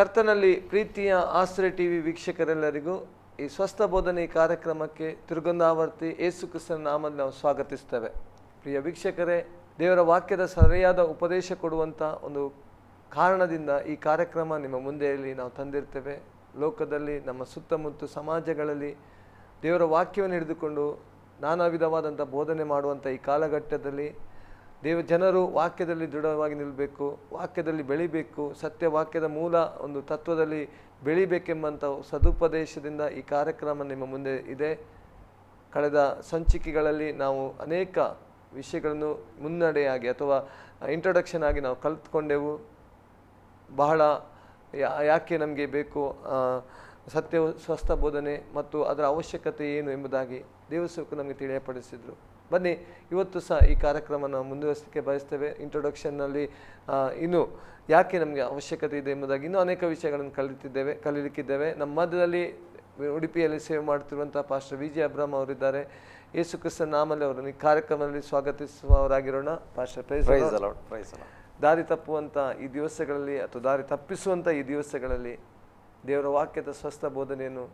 ಕರ್ತನಲ್ಲಿ ಪ್ರೀತಿಯ ಆಶ್ರಯ ಟಿವಿ ವೀಕ್ಷಕರೆಲ್ಲರಿಗೂ ಈ ಸ್ವಸ್ಥ ಬೋಧನೆ ಕಾರ್ಯಕ್ರಮಕ್ಕೆ ತಿರುಗಂದಾವರ್ತಿ ಯೇಸು ಕ್ರಿಸ್ತನ ನಾಮದಲ್ಲಿ ನಾವು ಸ್ವಾಗತಿಸ್ತೇವೆ. ಪ್ರಿಯ ವೀಕ್ಷಕರೇ, ದೇವರ ವಾಕ್ಯದ ಸರಿಯಾದ ಉಪದೇಶ ಕೊಡುವಂಥ ಒಂದು ಕಾರಣದಿಂದ ಈ ಕಾರ್ಯಕ್ರಮ ನಿಮ್ಮ ಮುಂದೆಯಲ್ಲಿ ನಾವು ತಂದಿರ್ತೇವೆ. ಲೋಕದಲ್ಲಿ ನಮ್ಮ ಸುತ್ತಮುತ್ತ ಸಮಾಜಗಳಲ್ಲಿ ದೇವರ ವಾಕ್ಯವನ್ನು ಹಿಡಿದುಕೊಂಡು ನಾನಾ ವಿಧವಾದಂಥ ಬೋಧನೆ ಮಾಡುವಂಥ ಈ ಕಾಲಘಟ್ಟದಲ್ಲಿ ಜನರು ವಾಕ್ಯದಲ್ಲಿ ದೃಢವಾಗಿ ನಿಲ್ಲಬೇಕು, ವಾಕ್ಯದಲ್ಲಿ ಬೆಳಿಬೇಕು, ಸತ್ಯವಾಕ್ಯದ ಮೂಲ ಒಂದು ತತ್ವದಲ್ಲಿ ಬೆಳಿಬೇಕೆಂಬಂಥ ಸದುಪದೇಶದಿಂದ ಈ ಕಾರ್ಯಕ್ರಮ ನಿಮ್ಮ ಮುಂದೆ ಇದೆ. ಕಳೆದ ಸಂಚಿಕೆಗಳಲ್ಲಿ ನಾವು ಅನೇಕ ವಿಷಯಗಳನ್ನು ಮುನ್ನಡೆಯಾಗಿ ಅಥವಾ ಇಂಟ್ರೊಡಕ್ಷನ್ ಆಗಿ ನಾವು ಕಲಿತ್ಕೊಂಡೆವು. ಬಹಳ ಯಾಕೆ ನಮಗೆ ಬೇಕು ಸತ್ಯ ಸ್ವಸ್ಥ ಬೋಧನೆ ಮತ್ತು ಅದರ ಅವಶ್ಯಕತೆ ಏನು ಎಂಬುದಾಗಿ ದೇವಸೇವಕರು ನಮಗೆ ತಿಳಿಯಪಡಿಸಿದರು. ಬನ್ನಿ, ಇವತ್ತು ಸಹ ಈ ಕಾರ್ಯಕ್ರಮನ ಮುಂದುವರಿಸಲಿಕ್ಕೆ ಬಯಸ್ತೇವೆ. ಇಂಟ್ರೊಡಕ್ಷನ್ನಲ್ಲಿ ಇನ್ನು ಯಾಕೆ ನಮಗೆ ಅವಶ್ಯಕತೆ ಇದೆ ಎಂಬುದಾಗಿ ಇನ್ನೂ ಅನೇಕ ವಿಷಯಗಳನ್ನು ಕಲಿಲಿಕ್ಕಿದ್ದೇವೆ. ನಮ್ಮ ಮಧ್ಯದಲ್ಲಿ ಉಡುಪಿಯಲ್ಲಿ ಸೇವೆ ಮಾಡ್ತಿರುವಂಥ ಪಾಸ್ಟರ್ ವಿಜಯ ಅಬ್ರಾಮ್ ಅವರಿದ್ದಾರೆ. ಯೇಸು ಕ್ರಿಸ್ತನ ನಾಮದಲ್ಲಿ ಅವರನ್ನು ಈ ಕಾರ್ಯಕ್ರಮದಲ್ಲಿ ಸ್ವಾಗತಿಸುವವರಾಗಿರೋಣ. Pastor price. ದಾರಿ ತಪ್ಪುವಂಥ ಈ ದಿವಸಗಳಲ್ಲಿ ಅಥವಾ ದಾರಿ ತಪ್ಪಿಸುವಂಥ ಈ ದಿವಸಗಳಲ್ಲಿ ದೇವರ ವಾಕ್ಯದ ಸ್ವಸ್ಥ ಬೋಧನೆಯನ್ನು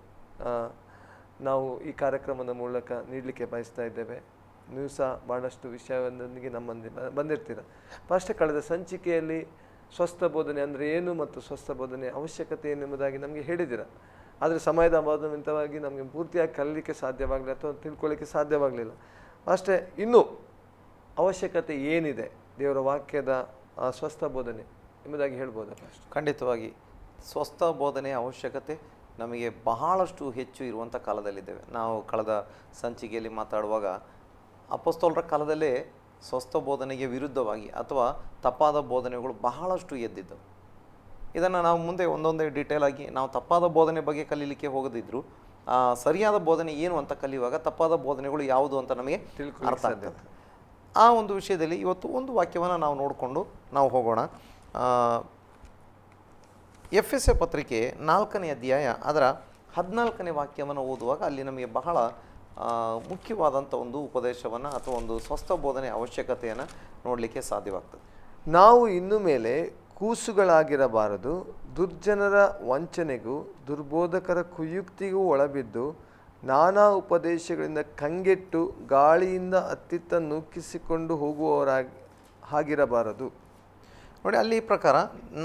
ನಾವು ಈ ಕಾರ್ಯಕ್ರಮದ ಮೂಲಕ ನೀಡಲಿಕ್ಕೆ ಬಯಸ್ತಾ ಇದ್ದೇವೆ. ನೀವು ಸಹ ಭಾಳಷ್ಟು ವಿಷಯವೊಂದಿಗೆ ನಮ್ಮಂದಿ ಬಂದಿರ್ತೀರ. ಫಸ್ಟ್ ಕಳೆದ ಸಂಚಿಕೆಯಲ್ಲಿ ಸ್ವಸ್ಥ ಬೋಧನೆ ಅಂದರೆ ಏನು ಮತ್ತು ಸ್ವಸ್ಥ ಬೋಧನೆ ಅವಶ್ಯಕತೆ ಏನು ಎಂಬುದಾಗಿ ನಮಗೆ ಹೇಳಿದ್ದೀರ. ಆದರೆ ಸಮಯದ ಅಭಾವದಿಂದಾಗಿ ನಮಗೆ ಪೂರ್ತಿಯಾಗಿ ಕಲೀಲಿಕ್ಕೆ ಸಾಧ್ಯವಾಗಲಿಲ್ಲ ಅಥವಾ ತಿಳ್ಕೊಳ್ಳಿಕ್ಕೆ ಸಾಧ್ಯವಾಗಲಿಲ್ಲ. ಅಷ್ಟೇ, ಇನ್ನೂ ಅವಶ್ಯಕತೆ ಏನಿದೆ ದೇವರ ವಾಕ್ಯದ ಸ್ವಸ್ಥ ಬೋಧನೆ ಎಂಬುದಾಗಿ ಹೇಳ್ಬೋದಾ? ಖಂಡಿತವಾಗಿ ಸ್ವಸ್ಥ ಬೋಧನೆಯ ಅವಶ್ಯಕತೆ ನಮಗೆ ಬಹಳಷ್ಟು ಹೆಚ್ಚು ಇರುವಂಥ ಕಾಲದಲ್ಲಿದ್ದೇವೆ. ನಾವು ಕಳೆದ ಸಂಚಿಕೆಯಲ್ಲಿ ಮಾತಾಡುವಾಗ ಅಪೊಸ್ತಲರ ಕಾಲದಲ್ಲೇ ಸ್ವಸ್ಥ ಬೋಧನೆಗೆ ವಿರುದ್ಧವಾಗಿ ಅಥವಾ ತಪ್ಪಾದ ಬೋಧನೆಗಳು ಬಹಳಷ್ಟು ಎದ್ದಿದ್ದವು. ಇದನ್ನು ನಾವು ಮುಂದೆ ಒಂದೊಂದೇ ಡೀಟೇಲ್ ಆಗಿ ನಾವು ತಪ್ಪಾದ ಬೋಧನೆ ಬಗ್ಗೆ ಕಲೀಲಿಕ್ಕೆ ಹೋಗದಿದ್ರು ಸರಿಯಾದ ಬೋಧನೆ ಏನು ಅಂತ ಕಲಿಯುವಾಗ ತಪ್ಪಾದ ಬೋಧನೆಗಳು ಯಾವುದು ಅಂತ ನಮಗೆ ಅರ್ಥ ಆಗ್ತದೆ. ಆ ಒಂದು ವಿಷಯದಲ್ಲಿ ಇವತ್ತು ಒಂದು ವಾಕ್ಯವನ್ನು ನಾವು ನೋಡಿಕೊಂಡು ನಾವು ಹೋಗೋಣ. ಎಫೆಸ ಪತ್ರಿಕೆ 4ನೇ ಅಧ್ಯಾಯ ಅದರ 14ನೇ ವಾಕ್ಯವನ್ನು ಓದುವಾಗ ಅಲ್ಲಿ ನಮಗೆ ಬಹಳ ಮುಖ್ಯವಾದಂಥ ಒಂದು ಉಪದೇಶವನ್ನು ಅಥವಾ ಒಂದು ಸ್ವಸ್ಥ ಬೋಧನೆ ಅವಶ್ಯಕತೆಯನ್ನು ನೋಡಲಿಕ್ಕೆ ಸಾಧ್ಯವಾಗ್ತದೆ. ನಾವು ಇನ್ನು ಮೇಲೆ ಕೂಸುಗಳಾಗಿರಬಾರದು, ದುರ್ಜನರ ವಂಚನೆಗೂ ದುರ್ಬೋಧಕರ ಕುಯುಕ್ತಿಗೂ ಒಳಬಿದ್ದು ನಾನಾ ಉಪದೇಶಗಳಿಂದ ಕಂಗೆಟ್ಟು ಗಾಳಿಯಿಂದ ಅತ್ತಿತ್ತ ನೂಕಿಸಿಕೊಂಡು ಹಾಗಿರಬಾರದು. ನೋಡಿ, ಅಲ್ಲಿ ಪ್ರಕಾರ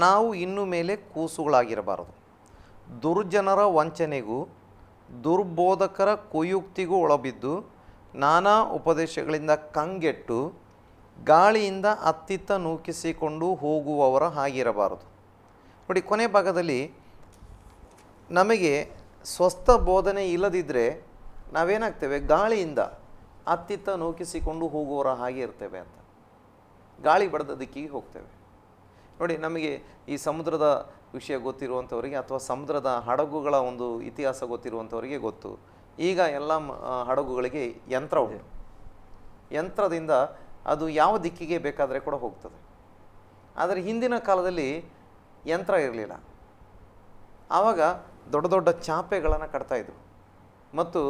ನಾವು ಇನ್ನು ಮೇಲೆ ಕೂಸುಗಳಾಗಿರಬಾರದು, ದುರ್ಜನರ ವಂಚನೆಗೂ ದುರ್ಬೋಧಕರ ಕುಯುಕ್ತಿಗೂ ಒಳಬಿದ್ದು ನಾನಾ ಉಪದೇಶಗಳಿಂದ ಕಂಗೆಟ್ಟು ಗಾಳಿಯಿಂದ ಅತ್ತಿತ್ತ ನೂಕಿಸಿಕೊಂಡು ಹೋಗುವವರ ಹಾಗಿರಬಾರದು. ನೋಡಿ, ಕೊನೆ ಭಾಗದಲ್ಲಿ ನಮಗೆ ಸ್ವಸ್ಥ ಬೋಧನೆ ಇಲ್ಲದಿದ್ದರೆ ನಾವೇನಾಗ್ತೇವೆ? ಗಾಳಿಯಿಂದ ಅತ್ತಿತ್ತ ನೂಕಿಸಿಕೊಂಡು ಹೋಗುವವರ ಹಾಗೆ ಇರ್ತೇವೆ ಅಂತ. ಗಾಳಿ ಬಡದ ದಿಕ್ಕಿಗೆ ಹೋಗ್ತೇವೆ. ನೋಡಿ, ನಮಗೆ ಈ ಸಮುದ್ರದ ವಿಷಯ ಗೊತ್ತಿರುವಂಥವರಿಗೆ ಅಥವಾ ಸಮುದ್ರದ ಹಡಗುಗಳ ಒಂದು ಇತಿಹಾಸ ಗೊತ್ತಿರುವಂಥವರಿಗೆ ಗೊತ್ತು. ಈಗ ಎಲ್ಲ ಹಡಗುಗಳಿಗೆ ಯಂತ್ರ ಉಂಟು. ಯಂತ್ರದಿಂದ ಅದು ಯಾವ ದಿಕ್ಕಿಗೆ ಬೇಕಾದರೆ ಕೂಡ ಹೋಗ್ತದೆ. ಆದರೆ ಹಿಂದಿನ ಕಾಲದಲ್ಲಿ ಯಂತ್ರ ಇರಲಿಲ್ಲ. ಆವಾಗ ದೊಡ್ಡ ದೊಡ್ಡ ಚಾಪೆಗಳನ್ನು ಕಟ್ತಾಯಿದ್ರು ಮತ್ತು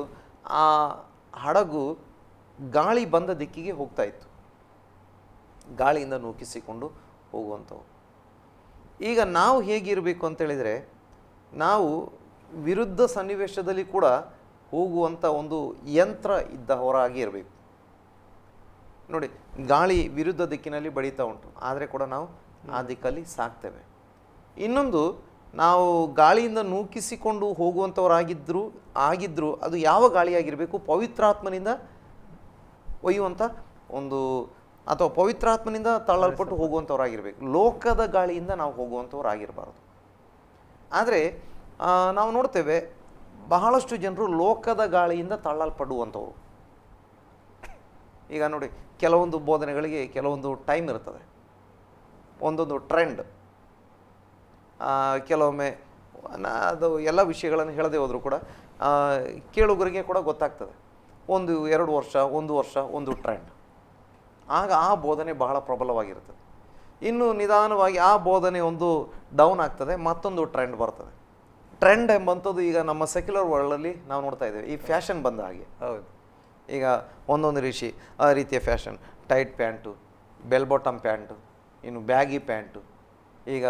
ಆ ಹಡಗು ಗಾಳಿ ಬಂದ ದಿಕ್ಕಿಗೆ ಹೋಗ್ತಾ ಇತ್ತು, ಗಾಳಿಯಿಂದ ನೂಕಿಸಿಕೊಂಡು ಹೋಗುವಂಥವು. ಈಗ ನಾವು ಹೇಗಿರಬೇಕು ಅಂತೇಳಿದರೆ, ನಾವು ವಿರುದ್ಧ ಸನ್ನಿವೇಶದಲ್ಲಿ ಕೂಡ ಹೋಗುವಂಥ ಒಂದು ಯಂತ್ರ ಇದ್ದವರಾಗಿ ಇರಬೇಕು. ನೋಡಿ, ಗಾಳಿ ವಿರುದ್ಧ ದಿಕ್ಕಿನಲ್ಲಿ ಬಡಿತಾ ಉಂಟು, ಆದರೆ ಕೂಡ ನಾವು ಆ ದಿಕ್ಕಲ್ಲಿ ಸಾಕ್ತೇವೆ. ಇನ್ನೊಂದು, ನಾವು ಗಾಳಿಯಿಂದ ನೂಕಿಸಿಕೊಂಡು ಹೋಗುವಂಥವರಾಗಿದ್ದರೂ ಅದು ಯಾವ ಗಾಳಿಯಾಗಿರಬೇಕು? ಪವಿತ್ರಾತ್ಮನಿಂದ ಒಯ್ಯುವಂಥ ಒಂದು ಅಥವಾ ಪವಿತ್ರಾತ್ಮನಿಂದ ತಳ್ಳಲ್ಪಟ್ಟು ಹೋಗುವಂಥವರಾಗಿರ್ಬೇಕು. ಲೋಕದ ಗಾಳಿಯಿಂದ ನಾವು ಹೋಗುವಂಥವರಾಗಿರಬಾರ್ದು. ಆದರೆ ನಾವು ನೋಡ್ತೇವೆ ಬಹಳಷ್ಟು ಜನರು ಲೋಕದ ಗಾಳಿಯಿಂದ ತಳ್ಳಲ್ಪಡುವಂಥವ್ರು. ಈಗ ನೋಡಿ, ಕೆಲವೊಂದು ಬೋಧನೆಗಳಿಗೆ ಕೆಲವೊಂದು ಟೈಮ್ ಇರ್ತದೆ, ಒಂದೊಂದು ಟ್ರೆಂಡ್. ಕೆಲವೊಮ್ಮೆ ಅದು ಎಲ್ಲ ವಿಷಯಗಳನ್ನು ಹೇಳದೆ ಹೋದರೂ ಕೂಡ ಕೇಳುಗರಿಗೆ ಕೂಡ ಗೊತ್ತಾಗ್ತದೆ. 1-2 ವರ್ಷ, 1 ವರ್ಷ ಒಂದು ಟ್ರೆಂಡ್. ಆಗ ಆ ಬೋಧನೆ ಬಹಳ ಪ್ರಬಲವಾಗಿರ್ತದೆ. ಇನ್ನು ನಿಧಾನವಾಗಿ ಆ ಬೋಧನೆ ಒಂದು ಡೌನ್ ಆಗ್ತದೆ, ಮತ್ತೊಂದು ಟ್ರೆಂಡ್ ಬರ್ತದೆ. ಟ್ರೆಂಡ್ ಎಂಬಂಥದ್ದು ಈಗ ನಮ್ಮ ಸೆಕ್ಯುಲರ್ ವರ್ಲ್ಡಲ್ಲಿ ನಾವು ನೋಡ್ತಾ ಇದ್ದೇವೆ. ಈ ಫ್ಯಾಷನ್ ಬಂದ ಹಾಗೆ. ಹೌದು, ಈಗ ಒಂದೊಂದು ರೀತಿಯ fashion. Tight pant, bell bottom pant, ಇನ್ನು ಬ್ಯಾಗಿ ಪ್ಯಾಂಟು, ಈಗ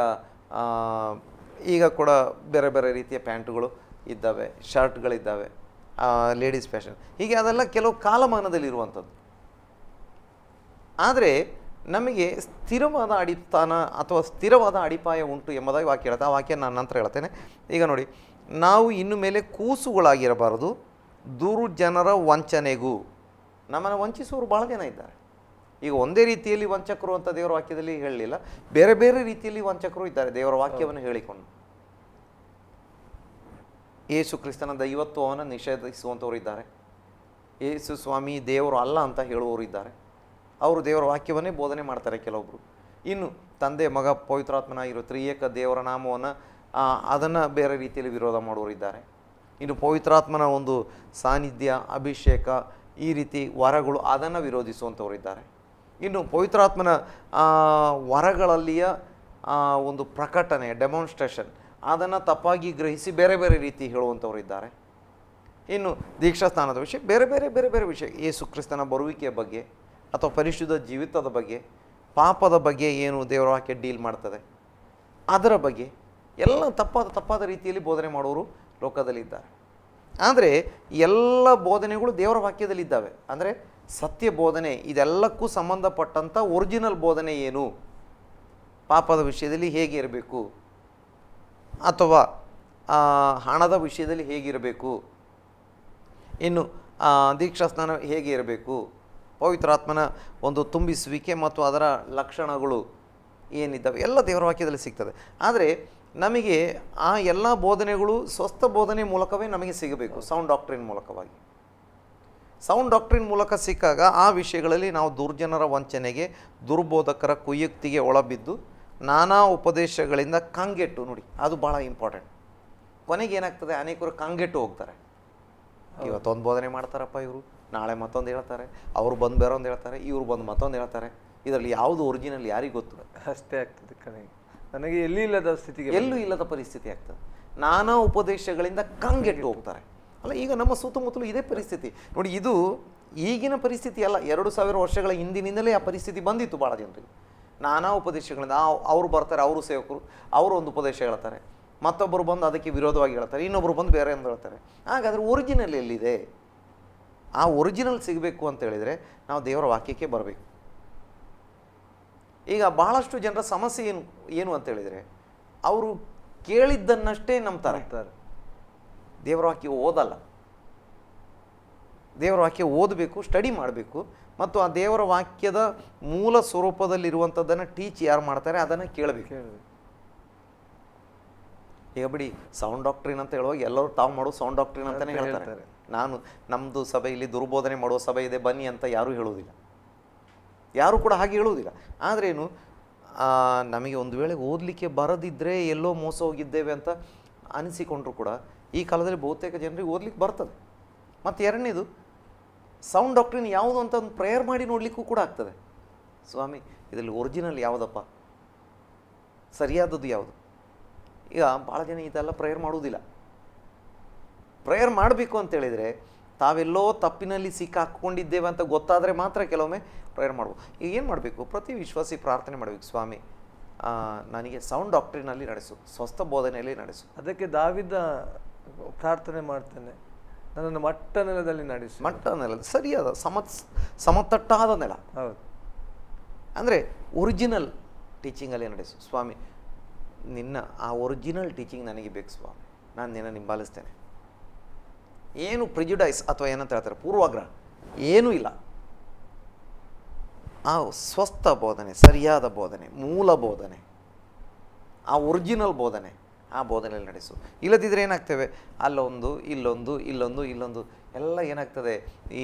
ಈಗ ಕೂಡ ಬೇರೆ ಬೇರೆ ರೀತಿಯ ಪ್ಯಾಂಟುಗಳು ಇದ್ದಾವೆ, ಶರ್ಟ್ಗಳಿದ್ದಾವೆ, ಲೇಡೀಸ್ ಫ್ಯಾಷನ್, ಹೀಗೆ ಅದೆಲ್ಲ ಕೆಲವು ಕಾಲಮಾನದಲ್ಲಿರುವಂಥದ್ದು. ಆದರೆ ನಮಗೆ ಸ್ಥಿರವಾದ ಅಡಿಸ್ಥಾನ ಅಥವಾ ಸ್ಥಿರವಾದ ಅಡಿಪಾಯ ಉಂಟು ಎಂಬುದಾಗಿ ವಾಕ್ಯ ಹೇಳುತ್ತೆ. ಆ ವಾಕ್ಯ ನಾನು ನಂತರ ಹೇಳ್ತೇನೆ. ಈಗ ನೋಡಿ, ನಾವು ಇನ್ನು ಮೇಲೆ ಕೂಸುಗಳಾಗಿರಬಾರದು ದುರ್ಜನರ ವಂಚನೆಗೂ. ನಮ್ಮನ್ನು ವಂಚಿಸುವವರು ಭಾಳ ಜನ ಇದ್ದಾರೆ. ಈಗ ಒಂದೇ ರೀತಿಯಲ್ಲಿ ವಂಚಕರು ಅಂತ ದೇವರ ವಾಕ್ಯದಲ್ಲಿ ಹೇಳಲಿಲ್ಲ, ಬೇರೆ ಬೇರೆ ರೀತಿಯಲ್ಲಿ ವಂಚಕರು ಇದ್ದಾರೆ ದೇವರ ವಾಕ್ಯವನ್ನು ಹೇಳಿಕೊಂಡು. ಯೇಸು ಕ್ರಿಸ್ತನ ದೈವತ್ವವನ್ನು ನಿಷೇಧಿಸುವಂಥವ್ರು ಇದ್ದಾರೆ. ಯೇಸು ಸ್ವಾಮಿ ದೇವರು ಅಲ್ಲ ಅಂತ ಹೇಳುವವರು ಇದ್ದಾರೆ. ಅವರು ದೇವರ ವಾಕ್ಯವನ್ನೇ ಬೋಧನೆ ಮಾಡ್ತಾರೆ ಕೆಲವೊಬ್ಬರು. ಇನ್ನು ತಂದೆ ಮಗ ಪವಿತ್ರಾತ್ಮನಾಗಿರೋ ತ್ರಿಯೇಕ ದೇವರ ನಾಮವನ್ನು ಅದನ್ನು ಬೇರೆ ರೀತಿಯಲ್ಲಿ ವಿರೋಧ ಮಾಡುವವರು ಇದ್ದಾರೆ. ಇನ್ನು ಪವಿತ್ರಾತ್ಮನ ಒಂದು ಸಾನ್ನಿಧ್ಯ, ಅಭಿಷೇಕ, ಈ ರೀತಿ ವರಗಳು ಅದನ್ನು ವಿರೋಧಿಸುವಂಥವ್ರು ಇದ್ದಾರೆ. ಇನ್ನು ಪವಿತ್ರಾತ್ಮನ ವರಗಳಲ್ಲಿಯ ಒಂದು ಪ್ರಕಟಣೆ, ಡೆಮಾನ್ಸ್ಟ್ರೇಷನ್, ಅದನ್ನು ತಪ್ಪಾಗಿ ಗ್ರಹಿಸಿ ಬೇರೆ ಬೇರೆ ರೀತಿ ಹೇಳುವಂಥವ್ರು ಇದ್ದಾರೆ. ಇನ್ನು ದೀಕ್ಷಾಸ್ಥಾನದ ವಿಷಯ, ಬೇರೆ ಬೇರೆ ಬೇರೆ ಬೇರೆ ವಿಷಯ, ಯೇಸು ಕ್ರಿಸ್ತನ ಬರುವಿಕೆಯ ಬಗ್ಗೆ ಅಥವಾ ಪರಿಶುದ್ಧ ಜೀವಿತದ ಬಗ್ಗೆ, ಪಾಪದ ಬಗ್ಗೆ ಏನು ದೇವರ ವಾಕ್ಯ ಡೀಲ್ ಮಾಡ್ತದೆ ಅದರ ಬಗ್ಗೆ ಎಲ್ಲ ತಪ್ಪಾದ ರೀತಿಯಲ್ಲಿ ಬೋಧನೆ ಮಾಡೋರು ಲೋಕದಲ್ಲಿದ್ದಾರೆ. ಆದರೆ ಎಲ್ಲ ಬೋಧನೆಗಳು ದೇವರ ವಾಕ್ಯದಲ್ಲಿದ್ದಾವೆ. ಅಂದರೆ ಸತ್ಯ ಬೋಧನೆ, ಇದೆಲ್ಲಕ್ಕೂ ಸಂಬಂಧಪಟ್ಟಂಥ ಒರಿಜಿನಲ್ ಬೋಧನೆ ಏನು, ಪಾಪದ ವಿಷಯದಲ್ಲಿ ಹೇಗೆ ಇರಬೇಕು, ಅಥವಾ ಹಣದ ವಿಷಯದಲ್ಲಿ ಹೇಗಿರಬೇಕು, ಇನ್ನು ದೀಕ್ಷಾಸ್ನಾನ ಹೇಗೆ ಇರಬೇಕು, ಪವಿತ್ರಾತ್ಮನ ಒಂದು ತುಂಬಿಸುವಿಕೆ ಮತ್ತು ಅದರ ಲಕ್ಷಣಗಳು ಏನಿದ್ದಾವೆ ಎಲ್ಲ ದೇವರ ವಾಕ್ಯದಲ್ಲಿ ಸಿಗ್ತದೆ. ಆದರೆ ನಮಗೆ ಆ ಎಲ್ಲ ಬೋಧನೆಗಳು ಸ್ವಸ್ಥ ಬೋಧನೆ ಮೂಲಕವೇ ನಮಗೆ ಸಿಗಬೇಕು, ಸೌಂಡ್ ಡಾಕ್ಟ್ರಿನ್ ಮೂಲಕವಾಗಿ. ಸೌಂಡ್ ಡಾಕ್ಟ್ರಿನ್ ಮೂಲಕ ಸಿಕ್ಕಾಗ ಆ ವಿಷಯಗಳಲ್ಲಿ ನಾವು ದುರ್ಜನರ ವಂಚನೆಗೆ, ದುರ್ಬೋಧಕರ ಕುಯುಕ್ತಿಗೆ ಒಳಬಿದ್ದು ನಾನಾ ಉಪದೇಶಗಳಿಂದ ಕಂಗೆಟ್ಟು, ನೋಡಿ ಅದು ಭಾಳ ಇಂಪಾರ್ಟೆಂಟ್. ಕೊನೆಗೆ ಏನಾಗ್ತದೆ, ಅನೇಕರು ಕಂಗೆಟ್ಟು ಹೋಗ್ತಾರೆ. ಇವತ್ತೊಂದು ಬೋಧನೆ ಮಾಡ್ತಾರಪ್ಪ ಇವರು, ನಾಳೆ ಮತ್ತೊಂದು ಹೇಳ್ತಾರೆ, ಅವರು ಬಂದು ಬೇರೊಂದು ಹೇಳ್ತಾರೆ, ಇವರು ಬಂದು ಮತ್ತೊಂದು ಹೇಳ್ತಾರೆ. ಇದರಲ್ಲಿ ಯಾವುದು ಒರಿಜಿನಲ್ ಯಾರಿಗೆ ಗೊತ್ತು? ಅಷ್ಟೇ ಆಗ್ತದೆ ಕಣೆ. ನನಗೆ ಎಲ್ಲೂ ಇಲ್ಲದ ಪರಿಸ್ಥಿತಿ ಆಗ್ತದೆ. ನಾನಾ ಉಪದೇಶಗಳಿಂದ ಕಂಗೆಟ್ಟು ಹೋಗ್ತಾರೆ. ಅಲ್ಲ, ಈಗ ನಮ್ಮ ಸುತ್ತಮುತ್ತಲು ಇದೇ ಪರಿಸ್ಥಿತಿ ನೋಡಿ. ಇದು ಈಗಿನ ಪರಿಸ್ಥಿತಿ ಅಲ್ಲ, 2000 ವರ್ಷಗಳ ಹಿಂದಿನಿಂದಲೇ ಆ ಪರಿಸ್ಥಿತಿ ಬಂದಿತ್ತು ಭಾಳ ಜನರಿಗೆ. ನಾನಾ ಉಪದೇಶಗಳಿಂದ ಅವರು ಬರ್ತಾರೆ, ಅವರು ಸೇವಕರು, ಅವರು ಒಂದು ಉಪದೇಶ ಹೇಳ್ತಾರೆ, ಮತ್ತೊಬ್ಬರು ಬಂದು ಅದಕ್ಕೆ ವಿರೋಧವಾಗಿ ಹೇಳ್ತಾರೆ, ಇನ್ನೊಬ್ಬರು ಬಂದು ಬೇರೆ ಎಂದು ಹೇಳ್ತಾರೆ. ಹಾಗಾದರೆ ಒರಿಜಿನಲ್ ಎಲ್ಲಿದೆ? ಆ ಒರಿಜಿನಲ್ ಸಿಗಬೇಕು ಅಂತ ಹೇಳಿದರೆ ನಾವು ದೇವರ ವಾಕ್ಯಕ್ಕೆ ಬರಬೇಕು. ಈಗ ಬಹಳಷ್ಟು ಜನರ ಸಮಸ್ಯೆ ಏನು ಅಂತ ಹೇಳಿದರೆ, ಅವರು ಕೇಳಿದ್ದನ್ನಷ್ಟೇ ನಂಬ್ತಾರೆ, ದೇವರ ವಾಕ್ಯ ಓದಲ್ಲ. ದೇವರ ವಾಕ್ಯ ಓದಬೇಕು, ಸ್ಟಡಿ ಮಾಡಬೇಕು, ಮತ್ತು ಆ ದೇವರ ವಾಕ್ಯದ ಮೂಲ ಸ್ವರೂಪದಲ್ಲಿರುವಂಥದ್ದನ್ನು ಟೀಚ್ ಯಾರು ಮಾಡ್ತಾರೆ ಅದನ್ನು ಕೇಳಬೇಕು. ಈಗ ಬಿಡಿ, ಸೌಂಡ್ ಡಾಕ್ಟ್ರಿನ್ ಅಂತ ಹೇಳುವಾಗ ಎಲ್ಲರೂ ತಾವು ಮಾಡೋ ಸೌಂಡ್ ಡಾಕ್ಟ್ರಿನ್ ಅಂತಲೇ ಹೇಳ್ತಾರೆ. ನಾನು ನಮ್ಮದು ಸಭೆಯಲ್ಲಿ ದುರ್ಬೋಧನೆ ಮಾಡುವ ಸಭೆ ಇದೆ ಬನ್ನಿ ಅಂತ ಯಾರೂ ಹೇಳುವುದಿಲ್ಲ, ಯಾರೂ ಕೂಡ ಹಾಗೆ ಹೇಳುವುದಿಲ್ಲ. ಆದ್ರೇನು, ನಮಗೆ ಒಂದು ವೇಳೆ ಓದಲಿಕ್ಕೆ ಬರದಿದ್ದರೆ ಎಲ್ಲೋ ಮೋಸ ಹೋಗಿದ್ದೇವೆ ಅಂತ ಅನಿಸಿಕೊಂಡ್ರು ಕೂಡ ಈ ಕಾಲದಲ್ಲಿ ಬಹುತೇಕ ಜನರಿಗೆ ಓದಲಿಕ್ಕೆ ಬರ್ತದೆ. ಮತ್ತು ಎರಡನೇದು, ಸೌಂಡ್ ಡಾಕ್ಟ್ರಿನ್ ಯಾವುದು ಅಂತ ಒಂದು ಪ್ರೇಯರ್ ಮಾಡಿ ನೋಡಲಿಕ್ಕೂ ಕೂಡ ಆಗ್ತದೆ. ಸ್ವಾಮಿ, ಇದರಲ್ಲಿ ಒರಿಜಿನಲ್ ಯಾವುದಪ್ಪ, ಸರಿಯಾದದ್ದು ಯಾವುದು? ಈಗ ಭಾಳ ಜನ ಇದೆಲ್ಲ ಪ್ರೇಯರ್ ಮಾಡುವುದಿಲ್ಲ. ಪ್ರೇಯರ್ ಮಾಡಬೇಕು ಅಂತೇಳಿದರೆ ತಾವೆಲ್ಲೋ ತಪ್ಪಿನಲ್ಲಿ ಸಿಕ್ಕಾಕೊಂಡಿದ್ದೇವೆ ಅಂತ ಗೊತ್ತಾದರೆ ಮಾತ್ರ ಕೆಲವೊಮ್ಮೆ ಪ್ರೇಯರ್ ಮಾಡ್ಬೋದು. ಈಗ ಏನು ಮಾಡಬೇಕು? ಪ್ರತಿ ವಿಶ್ವಾಸಿ ಪ್ರಾರ್ಥನೆ ಮಾಡಬೇಕು, ಸ್ವಾಮಿ ನನಗೆ ಸೌಂಡ್ ಡಾಕ್ಟ್ರಿನಲ್ಲಿ ನಡೆಸು, ಸ್ವಸ್ಥ ಬೋಧನೆಯಲ್ಲಿ ನಡೆಸು. ಅದಕ್ಕೆ ದಾವಿದ ಪ್ರಾರ್ಥನೆ ಮಾಡ್ತೇನೆ, ನನ್ನನ್ನು ಮಟ್ಟ ನೆಲದಲ್ಲಿ ನಡೆಸು. ಮಟ್ಟ ನೆಲ, ಸರಿಯಾದ ಸಮತಟ್ಟಾದ ನೆಲ. ಹೌದು, ಅಂದರೆ ಒರಿಜಿನಲ್ ಟೀಚಿಂಗಲ್ಲೇ ನಡೆಸು ಸ್ವಾಮಿ. ನಿನ್ನ ಆ ಒರಿಜಿನಲ್ ಟೀಚಿಂಗ್ ನನಗೆ ಬೇಕು ಸ್ವಾಮಿ, ನಾನು ನಿನ್ನ ಹಿಂಬಾಲಿಸ್ತೇನೆ. ಏನು ಪ್ರಿಜುಡೈಸ್ ಅಥವಾ ಏನಂತ ಹೇಳ್ತಾರೆ, ಪೂರ್ವಾಗ್ರಹ ಏನೂ ಇಲ್ಲ. ಆ ಸ್ವಸ್ಥ ಬೋಧನೆ, ಸರಿಯಾದ ಬೋಧನೆ, ಮೂಲ ಬೋಧನೆ, ಆ ಒರಿಜಿನಲ್ ಬೋಧನೆ, ಆ ಬೋಧನೆಯಲ್ಲಿ ನಡೆಸು. ಇಲ್ಲದಿದ್ದರೆ ಏನಾಗ್ತೇವೆ, ಅಲ್ಲೊಂದು ಇಲ್ಲೊಂದು ಇಲ್ಲೊಂದು ಇಲ್ಲೊಂದು ಎಲ್ಲ ಏನಾಗ್ತದೆ,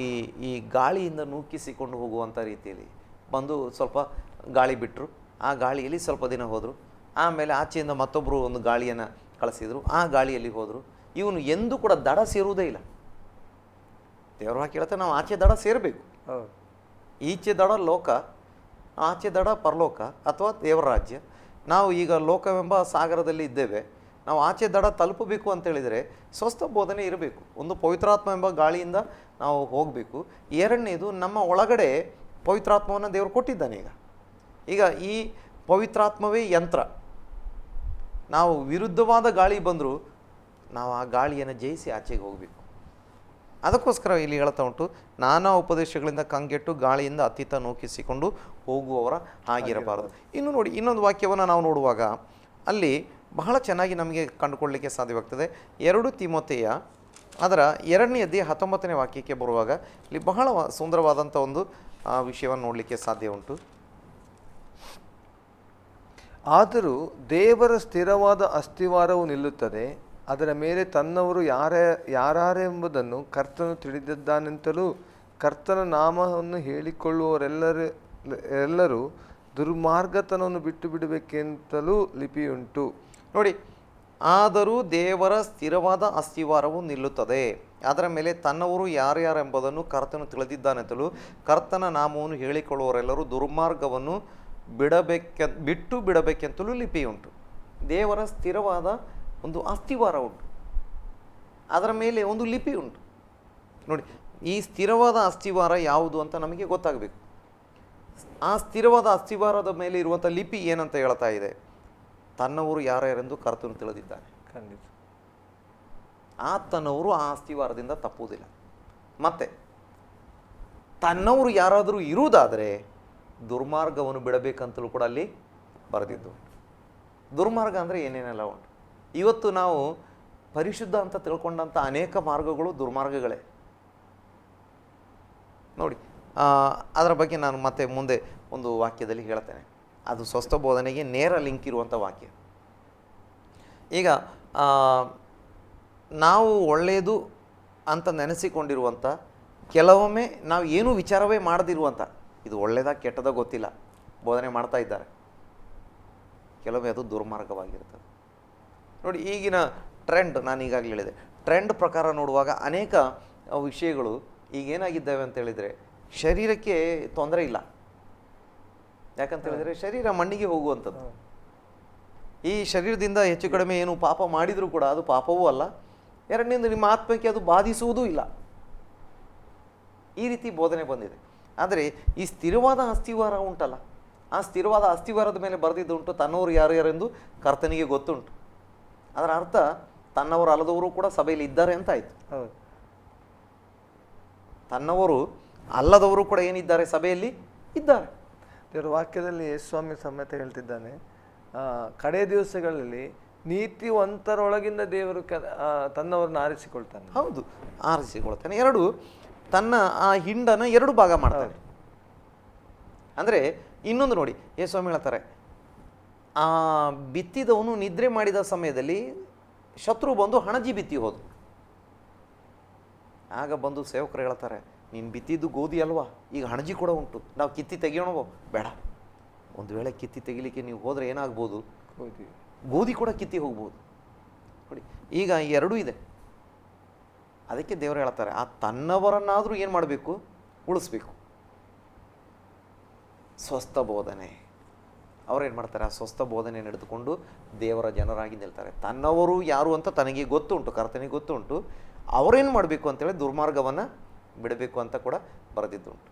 ಈ ಗಾಳಿಯಿಂದ ನೂಕಿಸಿಕೊಂಡು ಹೋಗುವಂಥ ರೀತಿಯಲ್ಲಿ ಬಂದು ಸ್ವಲ್ಪ ಗಾಳಿ ಬಿಟ್ಟರು, ಆ ಗಾಳಿಯಲ್ಲಿ ಸ್ವಲ್ಪ ದಿನ ಹೋದರು, ಆಮೇಲೆ ಆಚೆಯಿಂದ ಮತ್ತೊಬ್ಬರು ಒಂದು ಗಾಳಿಯನ್ನು ಕಳಿಸಿದರು, ಆ ಗಾಳಿಯಲ್ಲಿ ಹೋದರು. ಇವನು ಎಂದೂ ಕೂಡ ದಡ ಸೇರುವುದೇ ಇಲ್ಲ. ದೇವರ ವಾಕ್ಯ ಹೇಳ್ತಾ ನಾವು ಆಚೆ ದಡ ಸೇರಬೇಕು. ಈಚೆ ದಡ ಲೋಕ, ಆಚೆ ದಡ ಪರಲೋಕ ಅಥವಾ ದೇವರ ರಾಜ್ಯ. ನಾವು ಈಗ ಲೋಕವೆಂಬ ಸಾಗರದಲ್ಲಿ ಇದ್ದೇವೆ. ನಾವು ಆಚೆ ದಡ ತಲುಪಬೇಕು ಅಂತೇಳಿದರೆ ಸ್ವಸ್ಥ ಬೋಧನೆ ಇರಬೇಕು. ಒಂದು ಪವಿತ್ರಾತ್ಮ ಎಂಬ ಗಾಳಿಯಿಂದ ನಾವು ಹೋಗಬೇಕು. ಎರಡನೇದು, ನಮ್ಮ ಒಳಗಡೆ ಪವಿತ್ರಾತ್ಮವನ್ನು ದೇವರು ಕೊಟ್ಟಿದ್ದಾನೆ. ಈಗ ಈ ಪವಿತ್ರಾತ್ಮವೇ ಯಂತ್ರ. ನಾವು ವಿರುದ್ಧವಾದ ಗಾಳಿ ಬಂದರೂ ನಾವು ಆ ಗಾಳಿಯನ್ನು ಜಯಿಸಿ ಆಚೆಗೆ ಹೋಗಬೇಕು. ಅದಕ್ಕೋಸ್ಕರ ಇಲ್ಲಿ ಹೇಳ್ತಾ ಉಂಟು, ನಾನಾ ಉಪದೇಶಗಳಿಂದ ಕಂಗೆಟ್ಟು ಗಾಳಿಯಿಂದ ಅತ್ತಿತ್ತ ನೂಕಿಸಿಕೊಂಡು ಹೋಗುವವರ ಆಗಿರಬಾರದು. ಇನ್ನು ನೋಡಿ, ಇನ್ನೊಂದು ವಾಕ್ಯವನ್ನು ನಾವು ನೋಡುವಾಗ ಅಲ್ಲಿ ಬಹಳ ಚೆನ್ನಾಗಿ ನಮಗೆ ಕಂಡುಕೊಳ್ಳಲಿಕ್ಕೆ ಸಾಧ್ಯವಾಗ್ತದೆ. 2 ತಿಮೋಥೆಯ ಅದರ 2ನೇ ಅಧ್ಯಾಯ 19ನೇ ವಾಕ್ಯಕ್ಕೆ ಬರುವಾಗ ಇಲ್ಲಿ ಬಹಳ ಸುಂದರವಾದಂಥ ಒಂದು ವಿಷಯವನ್ನು ನೋಡಲಿಕ್ಕೆ ಸಾಧ್ಯ ಉಂಟು. ಆದರೂ ದೇವರ ಸ್ಥಿರವಾದ ಅಸ್ತಿವಾರವು ನಿಲ್ಲುತ್ತದೆ, ಅದರ ಮೇಲೆ ತನ್ನವರು ಯಾರೆಂಬುದನ್ನು ಕರ್ತನು ತಿಳಿದಿದ್ದಾನೆಂತಲೂ ಕರ್ತನ ನಾಮವನ್ನು ಹೇಳಿಕೊಳ್ಳುವವರೆಲ್ಲರೂ ದುರ್ಮಾರ್ಗತನವನ್ನು ಬಿಟ್ಟು ಬಿಡಬೇಕೆಂತಲೂ ಲಿಪಿಯುಂಟು. ನೋಡಿ, ಆದರೂ ದೇವರ ಸ್ಥಿರವಾದ ಅಸ್ತಿವಾರವು ನಿಲ್ಲುತ್ತದೆ, ಅದರ ಮೇಲೆ ತನ್ನವರು ಯಾರ್ಯಾರೆಂಬುದನ್ನು ಕರ್ತನು ತಿಳಿದಿದ್ದಾನೆಂತಲೂ ಕರ್ತನ ನಾಮವನ್ನು ಹೇಳಿಕೊಳ್ಳುವವರೆಲ್ಲರೂ ದುರ್ಮಾರ್ಗವನ್ನು ಬಿಟ್ಟು ಬಿಡಬೇಕೆಂತಲೂ ಲಿಪಿಯುಂಟು. ದೇವರ ಸ್ಥಿರವಾದ ಒಂದು ಅಸ್ತಿವಾರ ಉಂಟು, ಅದರ ಮೇಲೆ ಒಂದು ಲಿಪಿ ಉಂಟು. ನೋಡಿ, ಈ ಸ್ಥಿರವಾದ ಅಸ್ತಿವಾರ ಯಾವುದು ಅಂತ ನಮಗೆ ಗೊತ್ತಾಗಬೇಕು. ಆ ಸ್ಥಿರವಾದ ಅಸ್ತಿವಾರದ ಮೇಲೆ ಇರುವಂಥ ಲಿಪಿ ಏನಂತ ಹೇಳ್ತಾ ಇದೆ? ತನ್ನವರು ಯಾರ್ಯಾರೆಂದು ಕರ್ತನು ತಿಳಿದಿದ್ದಾನೆ. ಖಂಡಿತ ಆತನವರು ಆ ಅಸ್ತಿವಾರದಿಂದ ತಪ್ಪುವುದಿಲ್ಲ. ಮತ್ತೆ ತನ್ನವರು ಯಾರಾದರೂ ಇರುವುದಾದರೆ ದುರ್ಮಾರ್ಗವನ್ನು ಬಿಡಬೇಕಂತಲೂ ಕೂಡ ಅಲ್ಲಿ ಬರೆದಿದ್ದು. ದುರ್ಮಾರ್ಗ ಅಂದರೆ ಏನೇನೆಲ್ಲ ಉಂಟು. ಇವತ್ತು ನಾವು ಪರಿಶುದ್ಧ ಅಂತ ತಿಳ್ಕೊಂಡಂಥ ಅನೇಕ ಮಾರ್ಗಗಳು ದುರ್ಮಾರ್ಗಗಳೇ. ನೋಡಿ, ಅದರ ಬಗ್ಗೆ ನಾನು ಮತ್ತೆ ಮುಂದೆ ಒಂದು ವಾಕ್ಯದಲ್ಲಿ ಹೇಳ್ತೇನೆ. ಅದು ಸ್ವಸ್ಥ ಬೋಧನೆಗೆ ನೇರ ಲಿಂಕ್ ಇರುವಂಥ ವಾಕ್ಯ. ಈಗ ನಾವು ಒಳ್ಳೆಯದು ಅಂತ ನೆನೆಸಿಕೊಂಡಿರುವಂಥ, ಕೆಲವೊಮ್ಮೆ ನಾವು ಏನೂ ವಿಚಾರವೇ ಮಾಡದಿರುವಂಥ, ಇದು ಒಳ್ಳೆಯದ ಕೆಟ್ಟದ ಗೊತ್ತಿಲ್ಲ, ಬೋಧನೆ ಮಾಡ್ತಾ ಇದ್ದಾರೆ, ಕೆಲವೊಮ್ಮೆ ಅದು ದುರ್ಮಾರ್ಗವಾಗಿರ್ತದೆ. ನೋಡಿ, ಈಗಿನ ಟ್ರೆಂಡ್, ನಾನು ಈಗಾಗಲೇ ಹೇಳಿದೆ, ಟ್ರೆಂಡ್ ಪ್ರಕಾರ ನೋಡುವಾಗ ಅನೇಕ ವಿಷಯಗಳು ಈಗೇನಾಗಿದ್ದಾವೆ ಅಂತ ಹೇಳಿದರೆ, ಶರೀರಕ್ಕೆ ತೊಂದರೆ ಇಲ್ಲ. ಯಾಕಂತ ಹೇಳಿದರೆ ಶರೀರ ಮಣ್ಣಿಗೆ ಹೋಗುವಂಥದ್ದು. ಈ ಶರೀರದಿಂದ ಹೆಚ್ಚು ಕಡಿಮೆ ಏನು ಪಾಪ ಮಾಡಿದರೂ ಕೂಡ ಅದು ಪಾಪವೂ ಅಲ್ಲ, ಎರಡನೇದು ನಿಮ್ಮ ಆತ್ಮಕ್ಕೆ ಅದು ಬಾಧಿಸುವುದೂ ಇಲ್ಲ. ಈ ರೀತಿ ಬೋಧನೆ ಬಂದಿದೆ. ಆದರೆ ಈ ಸ್ಥಿರವಾದ ಅಸ್ತಿವಾರ ಉಂಟಲ್ಲ, ಆ ಸ್ಥಿರವಾದ ಅಸ್ತಿವಾರದ ಮೇಲೆ ಬರೆದಿದ್ದುಂಟು, ತನ್ನವರು ಯಾರ್ಯಾರೆಂದು ಕರ್ತನಿಗೆ ಗೊತ್ತುಂಟು. ಅದರ ಅರ್ಥ ತನ್ನವರು ಅಲ್ಲದವರು ಕೂಡ ಸಭೆಯಲ್ಲಿ ಇದ್ದಾರೆ ಅಂತ ಆಯಿತು. ಹೌದು, ತನ್ನವರು ಅಲ್ಲದವರು ಕೂಡ ಏನಿದ್ದಾರೆ, ಸಭೆಯಲ್ಲಿ ಇದ್ದಾರೆ. ದೇವರ ವಾಕ್ಯದಲ್ಲಿ ಸ್ವಾಮಿ ಸಮೇತ ಹೇಳ್ತಿದ್ದಾನೆ, ಕಡೆ ದಿವಸಗಳಲ್ಲಿ ನೀತಿವಂತರೊಳಗಿಂದ ದೇವರು ತನ್ನವರನ್ನು ಆರಿಸಿಕೊಳ್ತಾನೆ. ಹೌದು, ಆರಿಸಿಕೊಳ್ತಾನೆ. ಎರಡು, ತನ್ನ ಆ ಹಿಂಡನ್ನು 2 ಭಾಗ ಮಾಡ್ತಾನೆ. ಅಂದರೆ ಇನ್ನೊಂದು ನೋಡಿ, ಸ್ವಾಮಿ ಹೇಳ್ತಾರೆ, ಆ ಬಿತ್ತಿದವನು ನಿದ್ರೆ ಮಾಡಿದ ಸಮಯದಲ್ಲಿ ಶತ್ರು ಬಂದು ಹಣಜಿ ಬಿತ್ತಿ ಹೋದು. ಆಗ ಬಂದು ಸೇವಕರು ಹೇಳ್ತಾರೆ, ನೀನು ಬಿತ್ತಿದ್ದು ಗೋಧಿ ಅಲ್ವಾ, ಈಗ ಹಣಜಿ ಕೂಡ ಉಂಟು, ನಾವು ಕಿತ್ತಿ ತೆಗಿಯೋಣವೋ? ಬೇಡ, ಒಂದು ವೇಳೆ ಕಿತ್ತಿ ತೆಗಿಲಿಕ್ಕೆ ನೀವು ಹೋದರೆ ಏನಾಗ್ಬೋದು, ಗೋಧಿ ಕೂಡ ಕಿತ್ತಿ ಹೋಗ್ಬೋದು. ನೋಡಿ, ಈಗ 2 ಇದೆ. ಅದಕ್ಕೆ ದೇವರು ಹೇಳ್ತಾರೆ, ಆ ತನ್ನವರನ್ನಾದರೂ ಏನು ಮಾಡಬೇಕು, ಉಳಿಸ್ಬೇಕು. ಸ್ವಸ್ಥ ಬೋಧನೆ, ಅವರೇನು ಮಾಡ್ತಾರೆ, ಆ ಸ್ವಸ್ಥ ಬೋಧನೆ ನಡೆದುಕೊಂಡು ದೇವರ ಜನರಾಗಿ ನಿಲ್ತಾರೆ. ತನ್ನವರು ಯಾರು ಅಂತ ತನಗೆ ಗೊತ್ತುಂಟು, ಕರ್ತನಿಗೆ ಗೊತ್ತುಂಟು. ಅವರೇನು ಮಾಡಬೇಕು ಅಂತೇಳಿ ದುರ್ಮಾರ್ಗವನ್ನು ಬಿಡಬೇಕು ಅಂತ ಕೂಡ ಬರೆದಿದ್ದುಂಟು.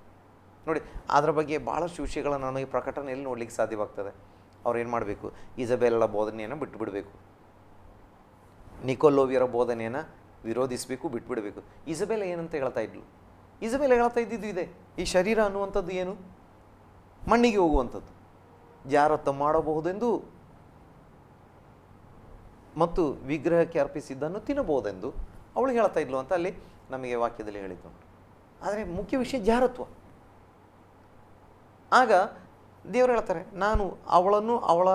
ನೋಡಿ, ಅದರ ಬಗ್ಗೆ ಭಾಳಷ್ಟು ವಿಷಯಗಳನ್ನು ನನಗೆ ಪ್ರಕಟಣೆಯಲ್ಲಿ ನೋಡ್ಲಿಕ್ಕೆ ಸಾಧ್ಯವಾಗ್ತದೆ. ಅವ್ರೇನು ಮಾಡಬೇಕು, ಇಸಬೆಲ್ಲ ಬೋಧನೆಯನ್ನು ಬಿಟ್ಟು ಬಿಡಬೇಕು, ನಿಕೋಲೋವಿಯರ ಬೋಧನೆಯನ್ನು ವಿರೋಧಿಸಬೇಕು, ಬಿಟ್ಬಿಡಬೇಕು. ಇಸಬೆಲ್ಲ ಏನಂತ ಹೇಳ್ತಾ ಇದ್ಲು? ಇಸಬೆಲ್ಲ ಹೇಳ್ತಾ ಇದ್ದಿದ್ದು ಇದೆ, ಈ ಶರೀರ ಅನ್ನುವಂಥದ್ದು ಏನು, ಮಣ್ಣಿಗೆ ಹೋಗುವಂಥದ್ದು, ಜಾರತ್ತ ಮಾಡಬಹುದೆಂದು ಮತ್ತು ವಿಗ್ರಹಕ್ಕೆ ಅರ್ಪಿಸಿದ್ದನ್ನು ತಿನ್ನಬಹುದೆಂದು ಅವಳು ಹೇಳ್ತಾ ಇದ್ಲು ಅಂತ ಅಲ್ಲಿ ನಮಗೆ ವಾಕ್ಯದಲ್ಲಿ ಹೇಳಿದ್ದುಂಟು. ಆದರೆ ಮುಖ್ಯ ವಿಷಯ ಜಾರತ್ವ. ಆಗ ದೇವರು ಹೇಳ್ತಾರೆ, ನಾನು ಅವಳನ್ನು ಅವಳ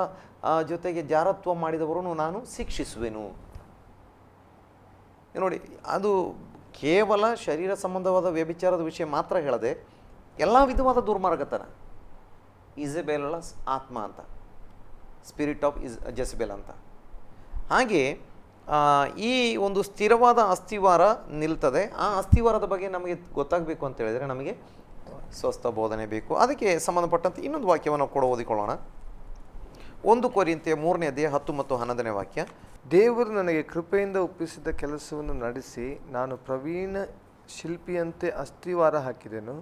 ಜೊತೆಗೆ ಜಾರತ್ವ ಮಾಡಿದವರನ್ನು ನಾನು ಶಿಕ್ಷಿಸುವೆನು. ನೋಡಿ, ಅದು ಕೇವಲ ಶರೀರ ಸಂಬಂಧವಾದ ವ್ಯಭಿಚಾರದ ವಿಷಯ ಮಾತ್ರ ಹೇಳದೆ, ಎಲ್ಲ ವಿಧವಾದ ದುರ್ಮಾರ್ಗತನ, ಇಸಬೆಲ್ಲ ಆತ್ಮ ಅಂತ, ಸ್ಪಿರಿಟ್ ಆಫ್ ಜೆಸಬೆಲ್ ಅಂತ. ಹಾಗೆ ಈ ಒಂದು ಸ್ಥಿರವಾದ ಅಸ್ತಿವಾರ ನಿಲ್ತದೆ. ಆ ಅಸ್ತಿವಾರದ ಬಗ್ಗೆ ನಮಗೆ ಗೊತ್ತಾಗಬೇಕು ಅಂತ ಹೇಳಿದರೆ ನಮಗೆ ಸ್ವಸ್ಥ ಬೋಧನೆ ಬೇಕು. ಅದಕ್ಕೆ ಸಂಬಂಧಪಟ್ಟಂತೆ ಇನ್ನೊಂದು ವಾಕ್ಯವನ್ನು ಕೂಡ ಓದಿಕೊಳ್ಳೋಣ. 1 ಕೊರಿಂಥಿಯ 3ನೇ ಅಧ್ಯಾಯ 10 ಮತ್ತು 11ನೇ ವಾಕ್ಯ. ದೇವರು ನನಗೆ ಕೃಪೆಯಿಂದ ಒಪ್ಪಿಸಿದ ಕೆಲಸವನ್ನು ನಡೆಸಿ ನಾನು ಪ್ರವೀಣ ಶಿಲ್ಪಿಯಂತೆ ಅಸ್ತಿವಾರ ಹಾಕಿದೆನು,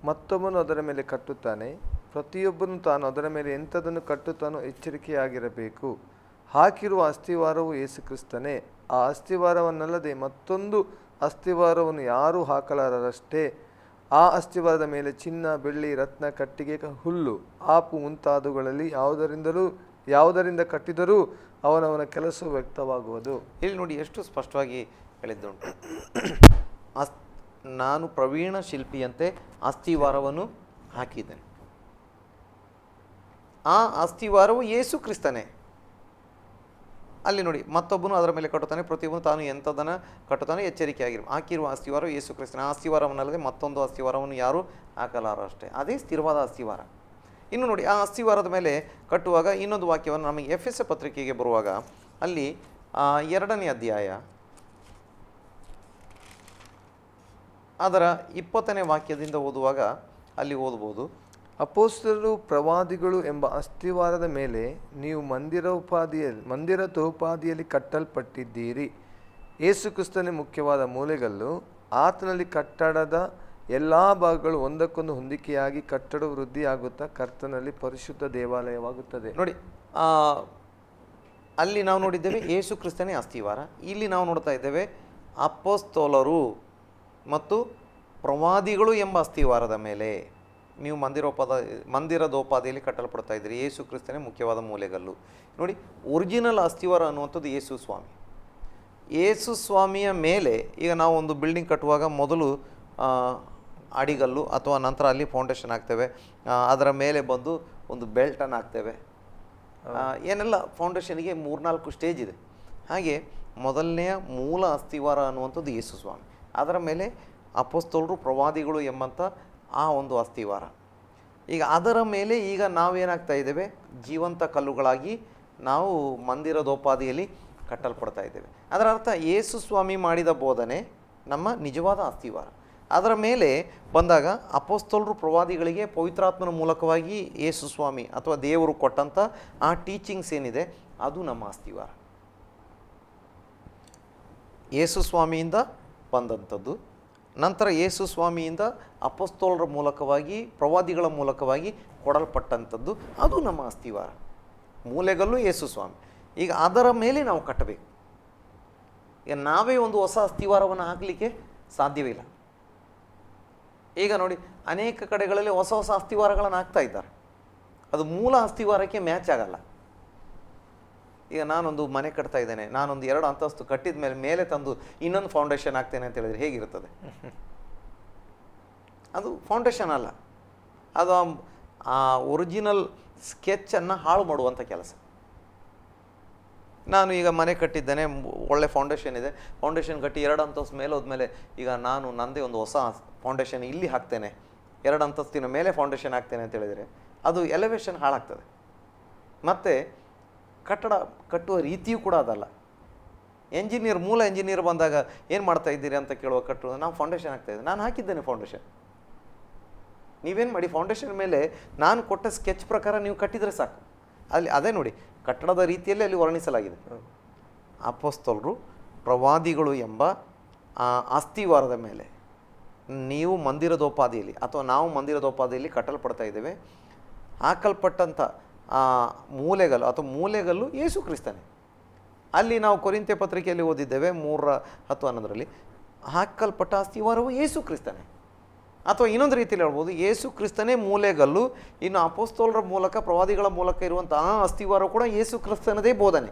ಮತ್ತೊಬ್ಬನು ಅದರ ಮೇಲೆ ಕಟ್ಟುತ್ತಾನೆ, ಪ್ರತಿಯೊಬ್ಬನು ತಾನು ಅದರ ಮೇಲೆ ಎಂಥದನ್ನು ಕಟ್ಟುತ್ತಾನೋ ಎಚ್ಚರಿಕೆಯಾಗಿರಬೇಕು. ಹಾಕಿರುವ ಅಸ್ಥಿವಾರವು ಯೇಸು ಕ್ರಿಸ್ತನೇ. ಆ ಅಸ್ಥಿವಾರವನ್ನಲ್ಲದೆ ಮತ್ತೊಂದು ಅಸ್ಥಿವಾರವನ್ನು ಯಾರೂ ಹಾಕಲಾರರಷ್ಟೇ. ಆ ಅಸ್ಥಿವಾರದ ಮೇಲೆ ಚಿನ್ನ, ಬೆಳ್ಳಿ, ರತ್ನ, ಕಟ್ಟಿಗೆ, ಹುಲ್ಲು, ಆಪು ಮುಂತಾದವುಗಳಲ್ಲಿ ಯಾವುದರಿಂದ ಕಟ್ಟಿದರೂ ಅವನವನ ಕೆಲಸವು ವ್ಯಕ್ತವಾಗುವುದು. ಇಲ್ಲಿ ನೋಡಿ ಎಷ್ಟು ಸ್ಪಷ್ಟವಾಗಿ ಹೇಳಿದ್ದುಂಟು. ನಾನು ಪ್ರವೀಣ ಶಿಲ್ಪಿಯಂತೆ ಅಸ್ಥಿವಾರವನ್ನು ಹಾಕಿದ್ದೇನೆ. ಆ ಅಸ್ಥಿವಾರವು ಯೇಸು ಕ್ರಿಸ್ತನೇ. ಅಲ್ಲಿ ನೋಡಿ, ಮತ್ತೊಬ್ಬನು ಅದರ ಮೇಲೆ ಕಟ್ಟುತ್ತಾನೆ, ಪ್ರತಿಯೊಬ್ಬನು ತಾನು ಎಂಥದನ್ನು ಕಟ್ಟುತ್ತಾನೆ ಎಚ್ಚರಿಕೆಯಾಗಿರು. ಹಾಕಿರುವ ಅಸ್ಥಿವಾರವು ಯೇಸು ಕ್ರಿಸ್ತನೇ. ಆ ಅಸ್ಥಿವಾರವನ್ನಲ್ಲದೆ ಮತ್ತೊಂದು ಅಸ್ಥಿವಾರವನ್ನು ಯಾರೂ ಹಾಕಲಾರ ಅಷ್ಟೇ. ಅದೇ ಸ್ಥಿರವಾದ ಅಸ್ಥಿವಾರ. ಇನ್ನು ನೋಡಿ, ಆ ಅಸ್ಥಿವಾರದ ಮೇಲೆ ಕಟ್ಟುವಾಗ ಇನ್ನೊಂದು ವಾಕ್ಯವನ್ನು ನಮಗೆ ಎಫೆಸ ಪತ್ರಿಕೆಗೆ ಬರುವಾಗ ಅಲ್ಲಿ 2ನೇ ಅಧ್ಯಾಯ ಅದರ 20ನೇ ವಾಕ್ಯದಿಂದ ಓದುವಾಗ ಅಲ್ಲಿ ಓದಬಹುದು. ಅಪೊಸ್ತಲರು ಪ್ರವಾದಿಗಳು ಎಂಬ ಅಸ್ಥಿವಾರದ ಮೇಲೆ ನೀವು ಮಂದಿರದೋಪಾದಿಯಲ್ಲಿ ಕಟ್ಟಲ್ಪಟ್ಟಿದ್ದೀರಿ. ಯೇಸು ಕ್ರಿಸ್ತನೇ ಮುಖ್ಯವಾದ ಮೂಲೆಗಲ್ಲು. ಆತನಲ್ಲಿ ಕಟ್ಟಡದ ಎಲ್ಲ ಭಾಗಗಳು ಒಂದಕ್ಕೊಂದು ಹೊಂದಿಕೆಯಾಗಿ ಕಟ್ಟಡ ವೃದ್ಧಿಯಾಗುತ್ತಾ ಕರ್ತನಲ್ಲಿ ಪರಿಶುದ್ಧ ದೇವಾಲಯವಾಗುತ್ತದೆ. ನೋಡಿ, ಅಲ್ಲಿ ನಾವು ನೋಡಿದ್ದೇವೆ ಯೇಸು ಕ್ರಿಸ್ತನೇ ಅಸ್ಥಿವಾರ. ಇಲ್ಲಿ ನಾವು ನೋಡ್ತಾ ಇದ್ದೇವೆ ಅಪೊಸ್ತಲರು ಮತ್ತು ಪ್ರವಾದಿಗಳು ಎಂಬ ಅಸ್ಥಿವಾರದ ಮೇಲೆ ನೀವು ಮಂದಿರದೋಪಾದಿಯಲ್ಲಿ ಕಟ್ಟಲ್ಪಡ್ತಾ ಇದ್ದೀರಿ. ಯೇಸು ಕ್ರಿಸ್ತನೇ ಮುಖ್ಯವಾದ ಮೂಲೆಗಲ್ಲು. ನೋಡಿ, ಒರಿಜಿನಲ್ ಅಸ್ಥಿವಾರ ಅನ್ನುವಂಥದ್ದು ಯೇಸು ಸ್ವಾಮಿ. ಯೇಸು ಸ್ವಾಮಿಯ ಮೇಲೆ ಈಗ ನಾವು ಒಂದು ಬಿಲ್ಡಿಂಗ್ ಕಟ್ಟುವಾಗ ಮೊದಲು ಅಡಿಗಲ್ಲು ಅಥವಾ ನಂತರ ಅಲ್ಲಿ ಫೌಂಡೇಶನ್ ಹಾಕ್ತೇವೆ. ಅದರ ಮೇಲೆ ಬಂದು ಒಂದು ಬೆಲ್ಟನ್ನು ಹಾಕ್ತೇವೆ. ಏನೆಲ್ಲ ಫೌಂಡೇಶನ್ಗೆ 3-4 ಸ್ಟೇಜ್ ಇದೆ. ಹಾಗೆ ಮೊದಲನೆಯ ಮೂಲ ಅಸ್ಥಿವಾರ ಅನ್ನುವಂಥದ್ದು ಯೇಸು ಸ್ವಾಮಿ. ಅದರ ಮೇಲೆ ಅಪೊಸ್ತಲರು ಪ್ರವಾದಿಗಳು ಎಂಬಂಥ ಆ ಒಂದು ಅಸ್ಥಿವಾರ. ಈಗ ಅದರ ಮೇಲೆ ಈಗ ನಾವೇನಾಗ್ತಾ ಇದ್ದೇವೆ, ಜೀವಂತ ಕಲ್ಲುಗಳಾಗಿ ನಾವು ಮಂದಿರದೋಪಾದಿಯಲ್ಲಿ ಕಟ್ಟಲ್ಪಡ್ತಾ ಇದ್ದೇವೆ. ಅದರ ಅರ್ಥ ಯೇಸು ಸ್ವಾಮಿ ಮಾಡಿದ ಬೋಧನೆ ನಮ್ಮ ನಿಜವಾದ ಅಸ್ಥಿವಾರ. ಅದರ ಮೇಲೆ ಬಂದಾಗ ಅಪೊಸ್ತಲರು ಪ್ರವಾದಿಗಳಿಗೆ ಪವಿತ್ರಾತ್ಮನ ಮೂಲಕವಾಗಿ ಯೇಸು ಸ್ವಾಮಿ ಅಥವಾ ದೇವರು ಕೊಟ್ಟಂಥ ಆ ಟೀಚಿಂಗ್ಸ್ ಏನಿದೆ ಅದು ನಮ್ಮ ಅಸ್ಥಿವಾರ. ಯೇಸು ಸ್ವಾಮಿಯಿಂದ ಬಂದಂಥದ್ದು, ನಂತರ ಯೇಸು ಸ್ವಾಮಿಯಿಂದ ಅಪೊಸ್ತಲರ ಮೂಲಕವಾಗಿ ಪ್ರವಾದಿಗಳ ಮೂಲಕವಾಗಿ ಕೊಡಲ್ಪಟ್ಟಂಥದ್ದು ಅದು ನಮ್ಮ ಅಸ್ಥಿವಾರ. ಮೂಲೆಗಲ್ಲು ಯೇಸು ಸ್ವಾಮಿ. ಈಗ ಅದರ ಮೇಲೆ ನಾವು ಕಟ್ಟಬೇಕು. ಈಗ ನಾವೇ ಒಂದು ಹೊಸ ಅಸ್ಥಿವಾರವನ್ನು ಹಾಕಲಿಕ್ಕೆ ಸಾಧ್ಯವಿಲ್ಲ. ಈಗ ನೋಡಿ, ಅನೇಕ ಕಡೆಗಳಲ್ಲಿ ಹೊಸ ಹೊಸ ಅಸ್ಥಿವಾರಗಳನ್ನು ಹಾಕ್ತಾ ಇದ್ದಾರೆ. ಅದು ಮೂಲ ಅಸ್ಥಿವಾರಕ್ಕೆ ಮ್ಯಾಚ್ ಆಗಲ್ಲ. ಈಗ ನಾನೊಂದು ಮನೆ ಕಟ್ತಾ ಇದ್ದೇನೆ, ನಾನೊಂದು 2 ಅಂತಸ್ತು ಕಟ್ಟಿದ ಮೇಲೆ ತಂದು ಇನ್ನೊಂದು ಫೌಂಡೇಶನ್ ಹಾಕ್ತೇನೆ ಅಂತ ಹೇಳಿದ್ರೆ ಹೇಗಿರ್ತದೆ? ಅದು ಫೌಂಡೇಶನ್ ಅಲ್ಲ, ಅದು ಆ ಒರಿಜಿನಲ್ ಸ್ಕೆಚ್ಚನ್ನು ಹಾಳು ಮಾಡುವಂಥ ಕೆಲಸ. ನಾನು ಈಗ ಮನೆ ಕಟ್ಟಿದ್ದೇನೆ, ಒಳ್ಳೆ ಫೌಂಡೇಶನ್ ಇದೆ, ಫೌಂಡೇಶನ್ ಕಟ್ಟಿ 2 ಅಂತಸ್ತು ಮೇಲೆ ಹೋದ್ಮೇಲೆ ಈಗ ನಾನು ನಂದೇ ಒಂದು ಹೊಸ ಫೌಂಡೇಶನ್ ಇಲ್ಲಿ ಹಾಕ್ತೇನೆ, 2 ಅಂತಸ್ತಿನ ಮೇಲೆ ಫೌಂಡೇಶನ್ ಹಾಕ್ತೇನೆ ಅಂತ ಹೇಳಿದರೆ ಅದು ಎಲಿವೇಶನ್ ಹಾಳಾಗ್ತದೆ. ಮತ್ತು ಕಟ್ಟಡ ಕಟ್ಟುವ ರೀತಿಯೂ ಕೂಡ ಅದಲ್ಲ. ಮೂಲ ಎಂಜಿನಿಯರ್ ಬಂದಾಗ ಏನು ಮಾಡ್ತಾ ಇದ್ದೀರಿ ಅಂತ ಕೇಳುವ ನಾವು ಫೌಂಡೇಶನ್ ಹಾಕ್ತಾ ಇದ್ದೇನೆ. ನಾನು ಹಾಕಿದ್ದೇನೆ ಫೌಂಡೇಶನ್, ನೀವೇನು ಮಾಡಿ ಫೌಂಡೇಶನ್ ಮೇಲೆ ನಾನು ಕೊಟ್ಟ ಸ್ಕೆಚ್ ಪ್ರಕಾರ ನೀವು ಕಟ್ಟಿದರೆ ಸಾಕು. ಅಲ್ಲಿ ಅದೇ ನೋಡಿ, ಕಟ್ಟಡದ ರೀತಿಯಲ್ಲಿ ಅಲ್ಲಿ ವರ್ಣಿಸಲಾಗಿದೆ. ಅಪೊಸ್ತಲರು ಪ್ರವಾದಿಗಳು ಎಂಬ ಅಸ್ಥಿವಾರದ ಮೇಲೆ ನೀವು ಮಂದಿರದೋಪಾದಿಯಲ್ಲಿ ಅಥವಾ ನಾವು ಮಂದಿರದೋಪಾದಿಯಲ್ಲಿ ಕಟ್ಟಲ್ಪಡ್ತಾ ಇದ್ದೇವೆ. ಹಾಕಲ್ಪಟ್ಟಂಥ ಮೂಲೆಗಲ್ಲು ಅಥವಾ ಮೂಲೆಗಲ್ಲು ಯೇಸು ಕ್ರಿಸ್ತನೇ. ಅಲ್ಲಿ ನಾವು ಕೊರಿಂಥ್ಯ ಪತ್ರಿಕೆಯಲ್ಲಿ ಓದಿದ್ದೇವೆ 3:10-11 ಹಾಕಲ್ಪಟ್ಟ ಅಸ್ಥಿವಾರವು ಯೇಸು ಕ್ರಿಸ್ತನೇ. ಅಥವಾ ಇನ್ನೊಂದು ರೀತಿಯಲ್ಲಿ ಹೇಳ್ಬೋದು, ಯೇಸು ಕ್ರಿಸ್ತನೇ ಮೂಲೆಗಲ್ಲು, ಇನ್ನು ಅಪೊಸ್ತಲರ ಮೂಲಕ ಪ್ರವಾದಿಗಳ ಮೂಲಕ ಇರುವಂಥ ಆ ಅಸ್ಥಿವಾರ ಕೂಡ ಯೇಸು ಕ್ರಿಸ್ತನದೇ ಬೋಧನೆ.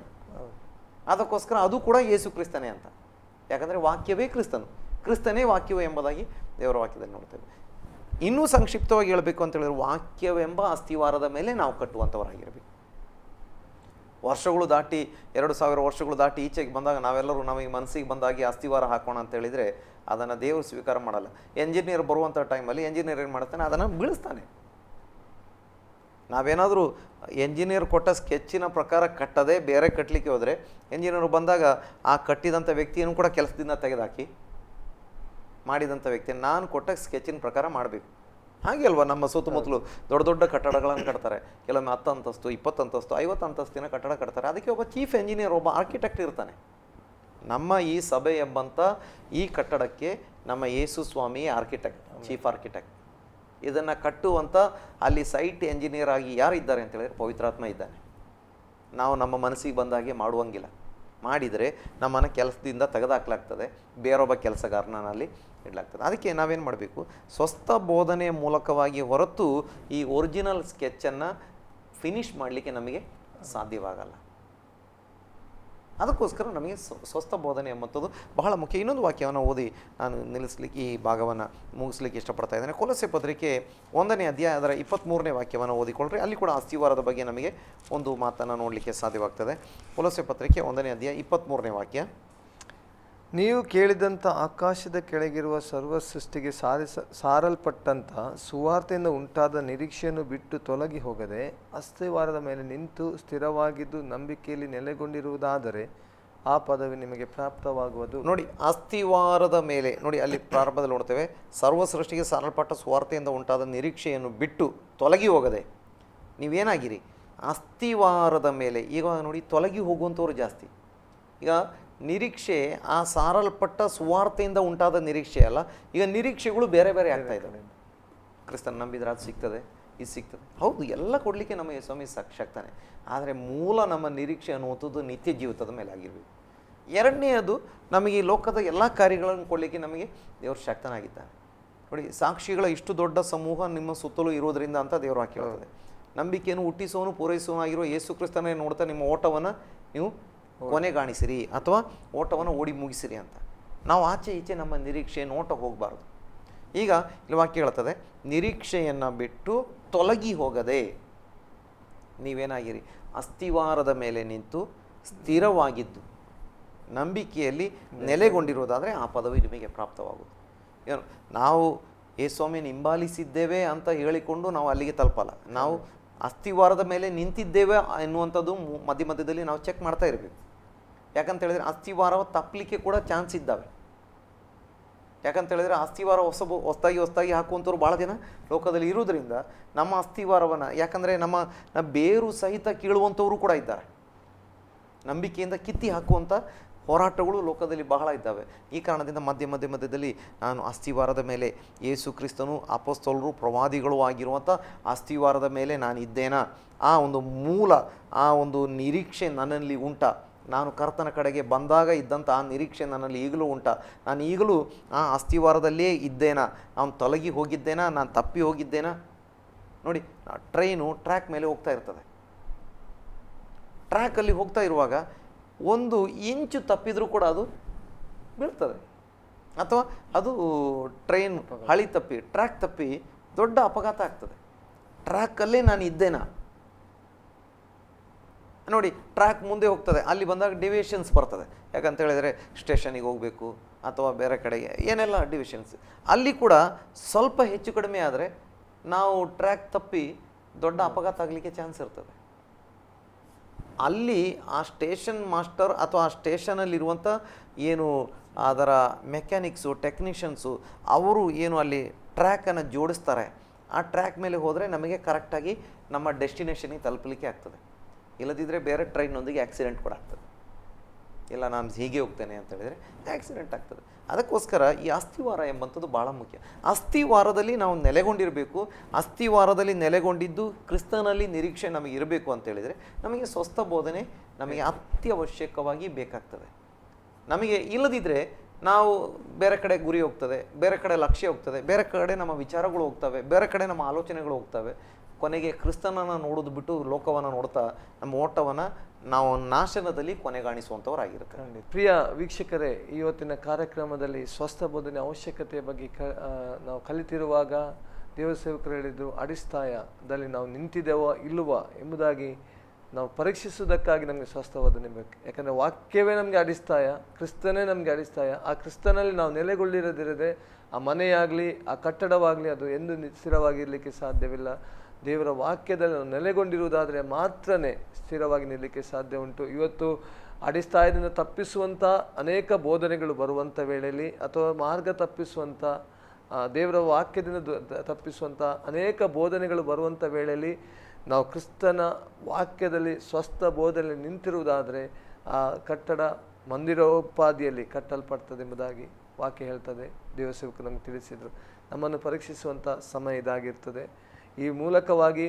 ಅದಕ್ಕೋಸ್ಕರ ಅದು ಕೂಡ ಯೇಸು ಕ್ರಿಸ್ತನೇ ಅಂತ. ಯಾಕಂದರೆ ವಾಕ್ಯವೇ ಕ್ರಿಸ್ತನು, ಕ್ರಿಸ್ತನೇ ವಾಕ್ಯವೇ ಎಂಬುದಾಗಿ ದೇವರ ವಾಕ್ಯದಲ್ಲಿ ನೋಡ್ತೇವೆ. ಇನ್ನೂ ಸಂಕ್ಷಿಪ್ತವಾಗಿ ಹೇಳಬೇಕು ಅಂತ ಹೇಳಿದ್ರೆ, ವಾಕ್ಯವೆಂಬ ಅಸ್ಥಿವಾರದ ಮೇಲೆ ನಾವು ಕಟ್ಟುವಂಥವರಾಗಿರಬೇಕು. ವರ್ಷಗಳು ದಾಟಿ 2000 ವರ್ಷಗಳು ದಾಟಿ ಈಚೆಗೆ ಬಂದಾಗ ನಾವೆಲ್ಲರೂ ನಮಗೆ ಮನಸ್ಸಿಗೆ ಬಂದಾಗಿ ಅಸ್ಥಿವಾರ ಹಾಕೋಣ ಅಂತ ಹೇಳಿದರೆ ಅದನ್ನು ದೇವರು ಸ್ವೀಕಾರ ಮಾಡಲ್ಲ. ಎಂಜಿನಿಯರ್ ಬರುವಂಥ ಟೈಮಲ್ಲಿ ಎಂಜಿನಿಯರ್ ಏನು ಮಾಡ್ತಾನೆ, ಅದನ್ನು ಬೀಳಿಸ್ತಾನೆ. ನಾವೇನಾದರೂ ಎಂಜಿನಿಯರ್ ಕೊಟ್ಟ ಸ್ಕೆಚ್ಚಿನ ಪ್ರಕಾರ ಕಟ್ಟದೆ ಬೇರೆ ಕಟ್ಟಲಿಕ್ಕೆ ಹೋದರೆ ಎಂಜಿನಿಯರ್ ಬಂದಾಗ ಆ ಕಟ್ಟಿದಂಥ ವ್ಯಕ್ತಿಯನ್ನು ಕೂಡ ಕೆಲಸದಿಂದ ತೆಗೆದುಹಾಕಿ ಮಾಡಿದಂಥ ವ್ಯಕ್ತಿ ನಾನು ಕೊಟ್ಟ ಸ್ಕೆಚ್ಚಿನ ಪ್ರಕಾರ ಮಾಡಬೇಕು. ಹಾಗೆ ಅಲ್ವಾ ನಮ್ಮ ಸುತ್ತಮುತ್ತಲು ದೊಡ್ಡ ದೊಡ್ಡ ಕಟ್ಟಡಗಳನ್ನು ಕಟ್ತಾರೆ. ಕೆಲವೊಮ್ಮೆ 10 ಅಂತಸ್ತು 20 ಅಂತಸ್ತು 50 ಅಂತಸ್ತಿನ ಕಟ್ಟಡ ಕಟ್ತಾರೆ. ಅದಕ್ಕೆ ಒಬ್ಬ ಚೀಫ್ ಎಂಜಿನಿಯರ್, ಒಬ್ಬ ಆರ್ಕಿಟೆಕ್ಟ್ ಇರ್ತಾನೆ. ನಮ್ಮ ಈ ಸಭೆ ಎಂಬಂಥ ಈ ಕಟ್ಟಡಕ್ಕೆ ನಮ್ಮ ಯೇಸು ಸ್ವಾಮಿ ಆರ್ಕಿಟೆಕ್ಟ್, ಚೀಫ್ ಆರ್ಕಿಟೆಕ್ಟ್. ಇದನ್ನು ಕಟ್ಟುವಂಥ ಅಲ್ಲಿ ಸೈಟ್ ಎಂಜಿನಿಯರ್ ಆಗಿ ಯಾರು ಇದ್ದಾರೆ ಅಂತ ಹೇಳಿದ್ರೆ ಪವಿತ್ರಾತ್ಮ ಇದ್ದಾನೆ. ನಾವು ನಮ್ಮ ಮನಸ್ಸಿಗೆ ಬಂದಾಗೆ ಮಾಡುವಂಗಿಲ್ಲ. ಮಾಡಿದರೆ ನಮ್ಮನ್ನು ಕೆಲಸದಿಂದ ತೆಗೆದುಹಾಕಲಾಗ್ತದೆ, ಬೇರೊಬ್ಬ ಕೆಲಸಗಾರನ ಅಲ್ಲಿ ಇಡಲಾಗ್ತದೆ. ಅದಕ್ಕೆ ನಾವೇನು ಮಾಡಬೇಕು, ಸ್ವಸ್ಥ ಬೋಧನೆಯ ಮೂಲಕವಾಗಿ ಹೊರತು ಈ ಒರಿಜಿನಲ್ ಸ್ಕೆಚ್ಚನ್ನು ಫಿನಿಷ್ ಮಾಡಲಿಕ್ಕೆ ನಮಗೆ ಸಾಧ್ಯವಾಗಲ್ಲ. ಅದಕ್ಕೋಸ್ಕರ ನಮಗೆ ಸ್ವಸ್ಥ ಬೋಧನೆ ಎಂಬಂಥದ್ದು ಬಹಳ ಮುಖ್ಯ. ಇನ್ನೊಂದು ವಾಕ್ಯವನ್ನು ಓದಿ ನಾನು ನಿಲ್ಲಿಸಲಿಕ್ಕೆ ಈ ಭಾಗವನ್ನು ಮುಗಿಸ್ಲಿಕ್ಕೆ ಇಷ್ಟಪಡ್ತಾ ಇದ್ದೇನೆ. ಕೊಲೊಸ್ಸೆ ಪತ್ರಿಕೆ 1ನೇ ಅಧ್ಯಾಯ ಅದರ 23ನೇ ವಾಕ್ಯವನ್ನು ಓದಿಕೊಳ್ಳ್ರಿ. ಅಲ್ಲಿ ಕೂಡ ಅಸ್ತಿವಾರದ ಬಗ್ಗೆ ನಮಗೆ ಒಂದು ಮಾತನ್ನು ನೋಡಲಿಕ್ಕೆ ಸಾಧ್ಯವಾಗ್ತದೆ. ಕೊಲೊಸ್ಸೆ ಪತ್ರಿಕೆ 1ನೇ ಅಧ್ಯಾಯ 23ನೇ ವಾಕ್ಯ. ನೀವು ಕೇಳಿದಂಥ ಆಕಾಶದ ಕೆಳಗಿರುವ ಸರ್ವ ಸೃಷ್ಟಿಗೆ ಸಾರಲ್ಪಟ್ಟಂಥ ಸುವಾರ್ತೆಯಿಂದ ಉಂಟಾದ ನಿರೀಕ್ಷೆಯನ್ನು ಬಿಟ್ಟು ತೊಲಗಿ ಹೋಗದೆ ಅಸ್ತಿವಾರದ ಮೇಲೆ ನಿಂತು ಸ್ಥಿರವಾಗಿದ್ದು ನಂಬಿಕೆಯಲ್ಲಿ ನೆಲೆಗೊಂಡಿರುವುದಾದರೆ ಆ ಪದವಿ ನಿಮಗೆ ಪ್ರಾಪ್ತವಾಗುವುದು. ನೋಡಿ, ಅಸ್ತಿವಾರದ ಮೇಲೆ ನೋಡಿ, ಅಲ್ಲಿ ಪ್ರಾರಂಭದಲ್ಲಿ ನೋಡ್ತೇವೆ, ಸರ್ವ ಸೃಷ್ಟಿಗೆ ಸಾರಲ್ಪಟ್ಟ ಸುವಾರ್ತೆಯಿಂದ ಉಂಟಾದ ನಿರೀಕ್ಷೆಯನ್ನು ಬಿಟ್ಟು ತೊಲಗಿ ಹೋಗದೆ ನೀವೇನಾಗಿರಿ, ಅಸ್ತಿವಾರದ ಮೇಲೆ. ಈಗ ನೋಡಿ, ತೊಲಗಿ ಹೋಗುವಂಥವ್ರು ಜಾಸ್ತಿ. ಈಗ ನಿರೀಕ್ಷೆ ಆ ಸಾರಲ್ಪಟ್ಟ ಸುವಾರ್ತೆಯಿಂದ ಉಂಟಾದ ನಿರೀಕ್ಷೆ ಅಲ್ಲ, ಈಗ ನಿರೀಕ್ಷೆಗಳು ಬೇರೆ ಬೇರೆ ಆಗ್ತಾ ಇದ್ದಾವೆ. ಕ್ರಿಸ್ತನ ನಂಬಿದ್ರೆ ಅದು ಸಿಗ್ತದೆ, ಇದು ಸಿಗ್ತದೆ. ಹೌದು, ಎಲ್ಲ ಕೊಡಲಿಕ್ಕೆ ನಮ್ಮ ಸ್ವಾಮಿ ಸಾಕ್ಷಾಗ್ತಾನೆ. ಆದರೆ ಮೂಲ ನಮ್ಮ ನಿರೀಕ್ಷೆ ಅನ್ನುವಂಥದ್ದು ನಿತ್ಯ ಜೀವಿತದ ಮೇಲೆ ಆಗಿರಬೇಕು. ಎರಡನೆಯದು, ನಮಗೆ ಈ ಲೋಕದ ಎಲ್ಲ ಕಾರ್ಯಗಳನ್ನು ಕೊಡಲಿಕ್ಕೆ ನಮಗೆ ದೇವರು ಶಕ್ತನಾಗಿದ್ದಾನೆ. ನೋಡಿ, ಸಾಕ್ಷಿಗಳ ಇಷ್ಟು ದೊಡ್ಡ ಸಮೂಹ ನಿಮ್ಮ ಸುತ್ತಲೂ ಇರೋದರಿಂದ ಅಂತ ದೇವರು ವಾಕ್ಯ ಹೇಳ್ತದೆ. ನಂಬಿಕೆಯನ್ನು ಹುಟ್ಟಿಸುವನು ಪೂರೈಸುವನಾಗಿರೋ ಯೇಸು ಕ್ರಿಸ್ತನೇ ನೋಡ್ತಾ ನಿಮ್ಮ ಓಟವನ್ನು ನೀವು ಕೊನೆಗಾಣಿಸಿರಿ ಅಥವಾ ಓಟವನ್ನು ಓಡಿ ಮುಗಿಸಿರಿ ಅಂತ. ನಾವು ಆಚೆ ಈಚೆ ನಮ್ಮ ನಿರೀಕ್ಷೆಯನ್ನು ಓಟ ಹೋಗಬಾರ್ದು. ಈಗ ಇಲ್ಲಿ ವಾಕ್ಯ ಹೇಳ್ತದೆ, ನಿರೀಕ್ಷೆಯನ್ನು ಬಿಟ್ಟು ತೊಲಗಿ ಹೋಗದೆ ನೀವೇನಾಗಿರಿ, ಅಸ್ತಿವಾರದ ಮೇಲೆ ನಿಂತು ಸ್ಥಿರವಾಗಿದ್ದು ನಂಬಿಕೆಯಲ್ಲಿ ನೆಲೆಗೊಂಡಿರೋದಾದರೆ ಆ ಪದವಿ ನಿಮಗೆ ಪ್ರಾಪ್ತವಾಗುವುದು. ಏನು, ನಾವು ಯೇಸುಸ್ವಾಮಿಯನ್ನು ಹಿಂಬಾಲಿಸಿದ್ದೇವೆ ಅಂತ ಹೇಳಿಕೊಂಡು ನಾವು ಅಲ್ಲಿಗೆ ತಲುಪಲ್ಲ. ನಾವು ಅಸ್ತಿವಾರದ ಮೇಲೆ ನಿಂತಿದ್ದೇವೆ ಎನ್ನುವಂಥದ್ದು ಮಧ್ಯ ಮಧ್ಯದಲ್ಲಿ ನಾವು ಚೆಕ್ ಮಾಡ್ತಾ ಇರಬೇಕು. ಯಾಕಂತ ಹೇಳಿದರೆ ಅಸ್ತಿವಾರ ತಪ್ಪಲಿಕ್ಕೆ ಕೂಡ ಚಾನ್ಸ್ ಇದ್ದಾವೆ. ಯಾಕಂತ ಹೇಳಿದರೆ ಅಸ್ತಿವಾರ ಹೊಸದಾಗಿ ಹಾಕುವಂಥವ್ರು ಭಾಳ ಜನ ಲೋಕದಲ್ಲಿ ಇರೋದ್ರಿಂದ ನಮ್ಮ ಅಸ್ತಿವಾರವನ್ನು, ಯಾಕಂದರೆ ನಮ್ಮ ಬೇರು ಸಹಿತ ಕೀಳುವಂಥವರು ಕೂಡ ಇದ್ದಾರೆ. ನಂಬಿಕೆಯಿಂದ ಕಿತ್ತಿ ಹಾಕುವಂಥ ಹೋರಾಟಗಳು ಲೋಕದಲ್ಲಿ ಬಹಳ ಇದ್ದಾವೆ. ಈ ಕಾರಣದಿಂದ ಮಧ್ಯದಲ್ಲಿ ನಾನು ಅಸ್ತಿವಾರದ ಮೇಲೆ, ಯೇಸು ಕ್ರಿಸ್ತನು ಅಪೊಸ್ತಲರು ಪ್ರವಾದಿಗಳು ಆಗಿರುವಂಥ ಅಸ್ತಿವಾರದ ಮೇಲೆ ನಾನು ಇದ್ದೇನಾ, ಆ ಒಂದು ಮೂಲ, ಆ ಒಂದು ನಿರೀಕ್ಷೆ ನನ್ನಲ್ಲಿ ಉಂಟಾ, ನಾನು ಕರ್ತನ ಕಡೆಗೆ ಬಂದಾಗ ಇದ್ದಂಥ ಆ ನಿರೀಕ್ಷೆ ನನ್ನಲ್ಲಿ ಈಗಲೂ ಉಂಟಾ, ನಾನು ಈಗಲೂ ಆ ಅಸ್ತಿವಾರದಲ್ಲೇ ಇದ್ದೇನಾ, ನಾನು ತೊಲಗಿ ಹೋಗಿದ್ದೇನಾ, ನಾನು ತಪ್ಪಿ ಹೋಗಿದ್ದೇನಾ. ನೋಡಿ, ಟ್ರೈನು ಟ್ರ್ಯಾಕ್ ಮೇಲೆ ಹೋಗ್ತಾ ಇರ್ತದೆ. ಟ್ರ್ಯಾಕಲ್ಲಿ ಹೋಗ್ತಾ ಇರುವಾಗ 1 ಇಂಚು ತಪ್ಪಿದರೂ ಕೂಡ ಅದು ಬೀಳ್ತದೆ, ಅಥವಾ ಅದು ಟ್ರೈನ್ ಹಳಿ ತಪ್ಪಿ ಟ್ರ್ಯಾಕ್ ತಪ್ಪಿ ದೊಡ್ಡ ಅಪಘಾತ ಆಗ್ತದೆ. ಟ್ರ್ಯಾಕಲ್ಲೇ ನಾನು ಇದ್ದೇನಾ. ನೋಡಿ, ಟ್ರ್ಯಾಕ್ ಮುಂದೆ ಹೋಗ್ತದೆ, ಅಲ್ಲಿ ಬಂದಾಗ ಡಿವಿಷನ್ಸ್ ಬರ್ತದೆ. ಯಾಕಂತ ಹೇಳಿದರೆ ಸ್ಟೇಷನಿಗೆ ಹೋಗಬೇಕು ಅಥವಾ ಬೇರೆ ಕಡೆಗೆ ಏನೆಲ್ಲ ಡಿವಿಷನ್ಸ್, ಅಲ್ಲಿ ಕೂಡ ಸ್ವಲ್ಪ ಹೆಚ್ಚು ಕಡಿಮೆ ಆದರೆ ನಾವು ಟ್ರ್ಯಾಕ್ ತಪ್ಪಿ ದೊಡ್ಡ ಅಪಘಾತ ಆಗಲಿಕ್ಕೆ ಚಾನ್ಸ್ ಇರ್ತದೆ. ಅಲ್ಲಿ ಆ ಸ್ಟೇಷನ್ ಮಾಸ್ಟರ್ ಅಥವಾ ಆ ಸ್ಟೇಷನಲ್ಲಿರುವಂಥ ಏನು ಅದರ ಮೆಕ್ಯಾನಿಕ್ಸು, ಟೆಕ್ನಿಷಿಯನ್ಸು, ಅವರು ಏನು ಅಲ್ಲಿ ಟ್ರ್ಯಾಕನ್ನು ಜೋಡಿಸ್ತಾರೆ, ಆ ಟ್ರ್ಯಾಕ್ ಮೇಲೆ ಹೋದರೆ ನಮಗೆ ಕರೆಕ್ಟಾಗಿ ನಮ್ಮ ಡೆಸ್ಟಿನೇಷನಿಗೆ ತಲುಪಲಿಕ್ಕೆ ಆಗ್ತದೆ. ಇಲ್ಲದಿದ್ದರೆ ಬೇರೆ ಟ್ರೈನ್ನೊಂದಿಗೆ ಆಕ್ಸಿಡೆಂಟ್ ಕೂಡ ಆಗ್ತದೆ. ಇಲ್ಲ, ನಾನು ಹೀಗೆ ಹೋಗ್ತೇನೆ ಅಂತ ಹೇಳಿದರೆ ಆಕ್ಸಿಡೆಂಟ್ ಆಗ್ತದೆ. ಅದಕ್ಕೋಸ್ಕರ ಈ ಅಸ್ತಿವಾರ ಎಂಬಂಥದ್ದು ಭಾಳ ಮುಖ್ಯ. ಅಸ್ತಿವಾರದಲ್ಲಿ ನಾವು ನೆಲೆಗೊಂಡಿರಬೇಕು. ಅಸ್ತಿವಾರದಲ್ಲಿ ನೆಲೆಗೊಂಡಿದ್ದು ಕ್ರಿಸ್ತನಲ್ಲಿ ನಿರೀಕ್ಷೆ ನಮಗೆ ಇರಬೇಕು ಅಂತ ಹೇಳಿದರೆ ನಮಗೆ ಸ್ವಸ್ಥ ಬೋಧನೆ ನಮಗೆ ಅತ್ಯವಶ್ಯಕವಾಗಿ ಬೇಕಾಗ್ತದೆ. ನಮಗೆ ಇಲ್ಲದಿದ್ದರೆ ನಾವು ಬೇರೆ ಕಡೆ ಗುರಿ ಹೋಗ್ತದೆ, ಬೇರೆ ಕಡೆ ಲಕ್ಷ್ಯ ಹೋಗ್ತದೆ, ಬೇರೆ ಕಡೆ ನಮ್ಮ ವಿಚಾರಗಳು ಹೋಗ್ತವೆ, ಬೇರೆ ಕಡೆ ನಮ್ಮ ಆಲೋಚನೆಗಳು ಹೋಗ್ತವೆ. ಕೊನೆಗೆ ಕ್ರಿಸ್ತನನ್ನು ನೋಡೋದು ಬಿಟ್ಟು ಲೋಕವನ್ನು ನೋಡ್ತಾ ನಮ್ಮ ಓಟವನ್ನು ನಾವು ನಾಶನದಲ್ಲಿ ಕೊನೆಗಾಣಿಸುವಂಥವರಾಗಿರ್ತಾರೆ. ಪ್ರಿಯ ವೀಕ್ಷಕರೇ, ಇವತ್ತಿನ ಕಾರ್ಯಕ್ರಮದಲ್ಲಿ ಸ್ವಸ್ಥ ಬೋಧನೆ ಅವಶ್ಯಕತೆಯ ಬಗ್ಗೆ ನಾವು ಕಲಿತಿರುವಾಗ ದೇವ ಸೇವಕರು ಹೇಳಿದ್ರು, ಅಡಿಸ್ಥಾಯದಲ್ಲಿ ನಾವು ನಿಂತಿದ್ದೇವೋ ಇಲ್ಲವಾ ಎಂಬುದಾಗಿ ನಾವು ಪರೀಕ್ಷಿಸುವುದಕ್ಕಾಗಿ ನಮಗೆ ಸ್ವಸ್ಥ ಬೋಧನೆ ಬೇಕು. ಯಾಕಂದರೆ ವಾಕ್ಯವೇ ನಮಗೆ ಅಡಿಸ್ಥಾಯ, ಕ್ರಿಸ್ತನೇ ನಮಗೆ ಅಡಿಸ್ಥಾಯ. ಆ ಕ್ರಿಸ್ತನಲ್ಲಿ ನಾವು ನೆಲೆಗೊಳ್ಳಿರದಿರದೆ ಆ ಮನೆಯಾಗಲಿ ಆ ಕಟ್ಟಡವಾಗಲಿ ಅದು ಎಂದು ಸ್ಥಿರವಾಗಿರಲಿಕ್ಕೆ ಸಾಧ್ಯವಿಲ್ಲ. ದೇವರ ವಾಕ್ಯದಲ್ಲಿ ನಾವು ನೆಲೆಗೊಂಡಿರುವುದಾದರೆ ಮಾತ್ರನೇ ಸ್ಥಿರವಾಗಿ ನಿಲ್ಲಲಿಕ್ಕೆ ಸಾಧ್ಯ ಉಂಟು. ಇವತ್ತು ಅಡಿಸ್ಥಾಯದಿಂದ ತಪ್ಪಿಸುವಂಥ ಅನೇಕ ಬೋಧನೆಗಳು ಬರುವಂಥ ವೇಳೆಯಲ್ಲಿ, ಅಥವಾ ಮಾರ್ಗ ತಪ್ಪಿಸುವಂಥ ದೇವರ ವಾಕ್ಯದಿಂದ ತಪ್ಪಿಸುವಂಥ ಅನೇಕ ಬೋಧನೆಗಳು ಬರುವಂಥ ವೇಳೆಯಲ್ಲಿ ನಾವು ಕ್ರಿಸ್ತನ ವಾಕ್ಯದಲ್ಲಿ ಸ್ವಸ್ಥ ಬೋಧನೆ ನಿಂತಿರುವುದಾದರೆ ಆ ಕಟ್ಟಡ ಮಂದಿರೋಪಾದಿಯಲ್ಲಿ ಕಟ್ಟಲ್ಪಡ್ತದೆ ಎಂಬುದಾಗಿ ವಾಕ್ಯ ಹೇಳ್ತದೆ. ದೇವಸೇವಕರು ನಮಗೆ ತಿಳಿಸಿದರು. ನಮ್ಮನ್ನು ಪರೀಕ್ಷಿಸುವಂಥ ಸಮಯ ಇದಾಗಿರ್ತದೆ. ಈ ಮೂಲಕವಾಗಿ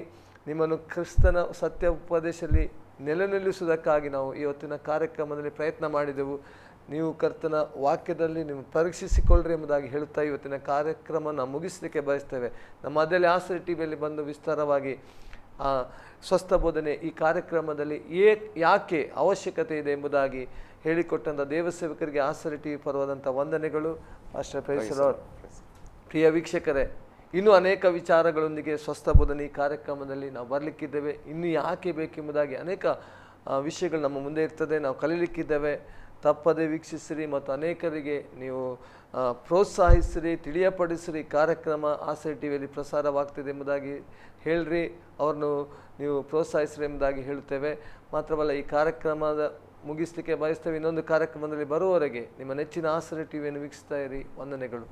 ನಿಮ್ಮನ್ನು ಕ್ರಿಸ್ತನ ಸತ್ಯ ಉಪದೇಶದಲ್ಲಿ ನಿಲ್ಲಿಸುವುದಕ್ಕಾಗಿ ನಾವು ಇವತ್ತಿನ ಕಾರ್ಯಕ್ರಮದಲ್ಲಿ ಪ್ರಯತ್ನ ಮಾಡಿದೆವು. ನೀವು ಕರ್ತನ ವಾಕ್ಯದಲ್ಲಿ ನೀವು ಪರೀಕ್ಷಿಸಿಕೊಳ್ಳ್ರಿ ಎಂಬುದಾಗಿ ಹೇಳುತ್ತಾ ಇವತ್ತಿನ ಕಾರ್ಯಕ್ರಮನ ಮುಗಿಸಲಿಕ್ಕೆ ಬಯಸ್ತೇವೆ. ನಮ್ಮ ಮಧ್ಯದಲ್ಲಿ ಆಸರೆ ಟಿವಿಯಲ್ಲಿ ಬಂದು ವಿಸ್ತಾರವಾಗಿ ಸ್ವಸ್ಥ ಬೋಧನೆ ಈ ಕಾರ್ಯಕ್ರಮದಲ್ಲಿ ಯಾಕೆ ಅವಶ್ಯಕತೆ ಇದೆ ಎಂಬುದಾಗಿ ಹೇಳಿಕೊಟ್ಟಂಥ ದೇವಸೇವಕರಿಗೆ ಆಸರೆ ಟಿವಿ ಪರವಾದಂಥ ವಂದನೆಗಳು. ಅಷ್ಟೇ ಪ್ರೈಸಲೋರ್. ಪ್ರಿಯ ವೀಕ್ಷಕರೇ, ಇನ್ನೂ ಅನೇಕ ವಿಚಾರಗಳೊಂದಿಗೆ ಸ್ವಸ್ಥ ಬೋಧನೆ ಈ ಕಾರ್ಯಕ್ರಮದಲ್ಲಿ ನಾವು ಬರಲಿಕ್ಕಿದ್ದೇವೆ. ಇನ್ನೂ ಯಾಕೆ ಬೇಕೆಂಬುದಾಗಿ ಅನೇಕ ವಿಷಯಗಳು ನಮ್ಮ ಮುಂದೆ ಇರ್ತದೆ, ನಾವು ಕಲೀಲಿಕ್ಕಿದ್ದೇವೆ. ತಪ್ಪದೆ ವೀಕ್ಷಿಸಿರಿ ಮತ್ತು ಅನೇಕರಿಗೆ ನೀವು ಪ್ರೋತ್ಸಾಹಿಸಿರಿ, ತಿಳಿಯಪಡಿಸಿರಿ. ಕಾರ್ಯಕ್ರಮ ಆಸರೆ ಟಿವಿಯಲ್ಲಿ ಪ್ರಸಾರವಾಗ್ತಿದೆ ಎಂಬುದಾಗಿ ಹೇಳ್ರಿ, ಅವ್ರನ್ನು ನೀವು ಪ್ರೋತ್ಸಾಹಿಸಿರಿ ಎಂಬುದಾಗಿ ಹೇಳುತ್ತೇವೆ. ಮಾತ್ರವಲ್ಲ, ಈ ಕಾರ್ಯಕ್ರಮದ ಮುಗಿಸಲಿಕ್ಕೆ ಬಯಸ್ತೇವೆ. ಇನ್ನೊಂದು ಕಾರ್ಯಕ್ರಮದಲ್ಲಿ ಬರುವವರೆಗೆ ನಿಮ್ಮ ನೆಚ್ಚಿನ ಆಸರೆ ಟಿವಿಯನ್ನು ವೀಕ್ಷಿಸ್ತಾ ಇರಿ. ವಂದನೆಗಳು.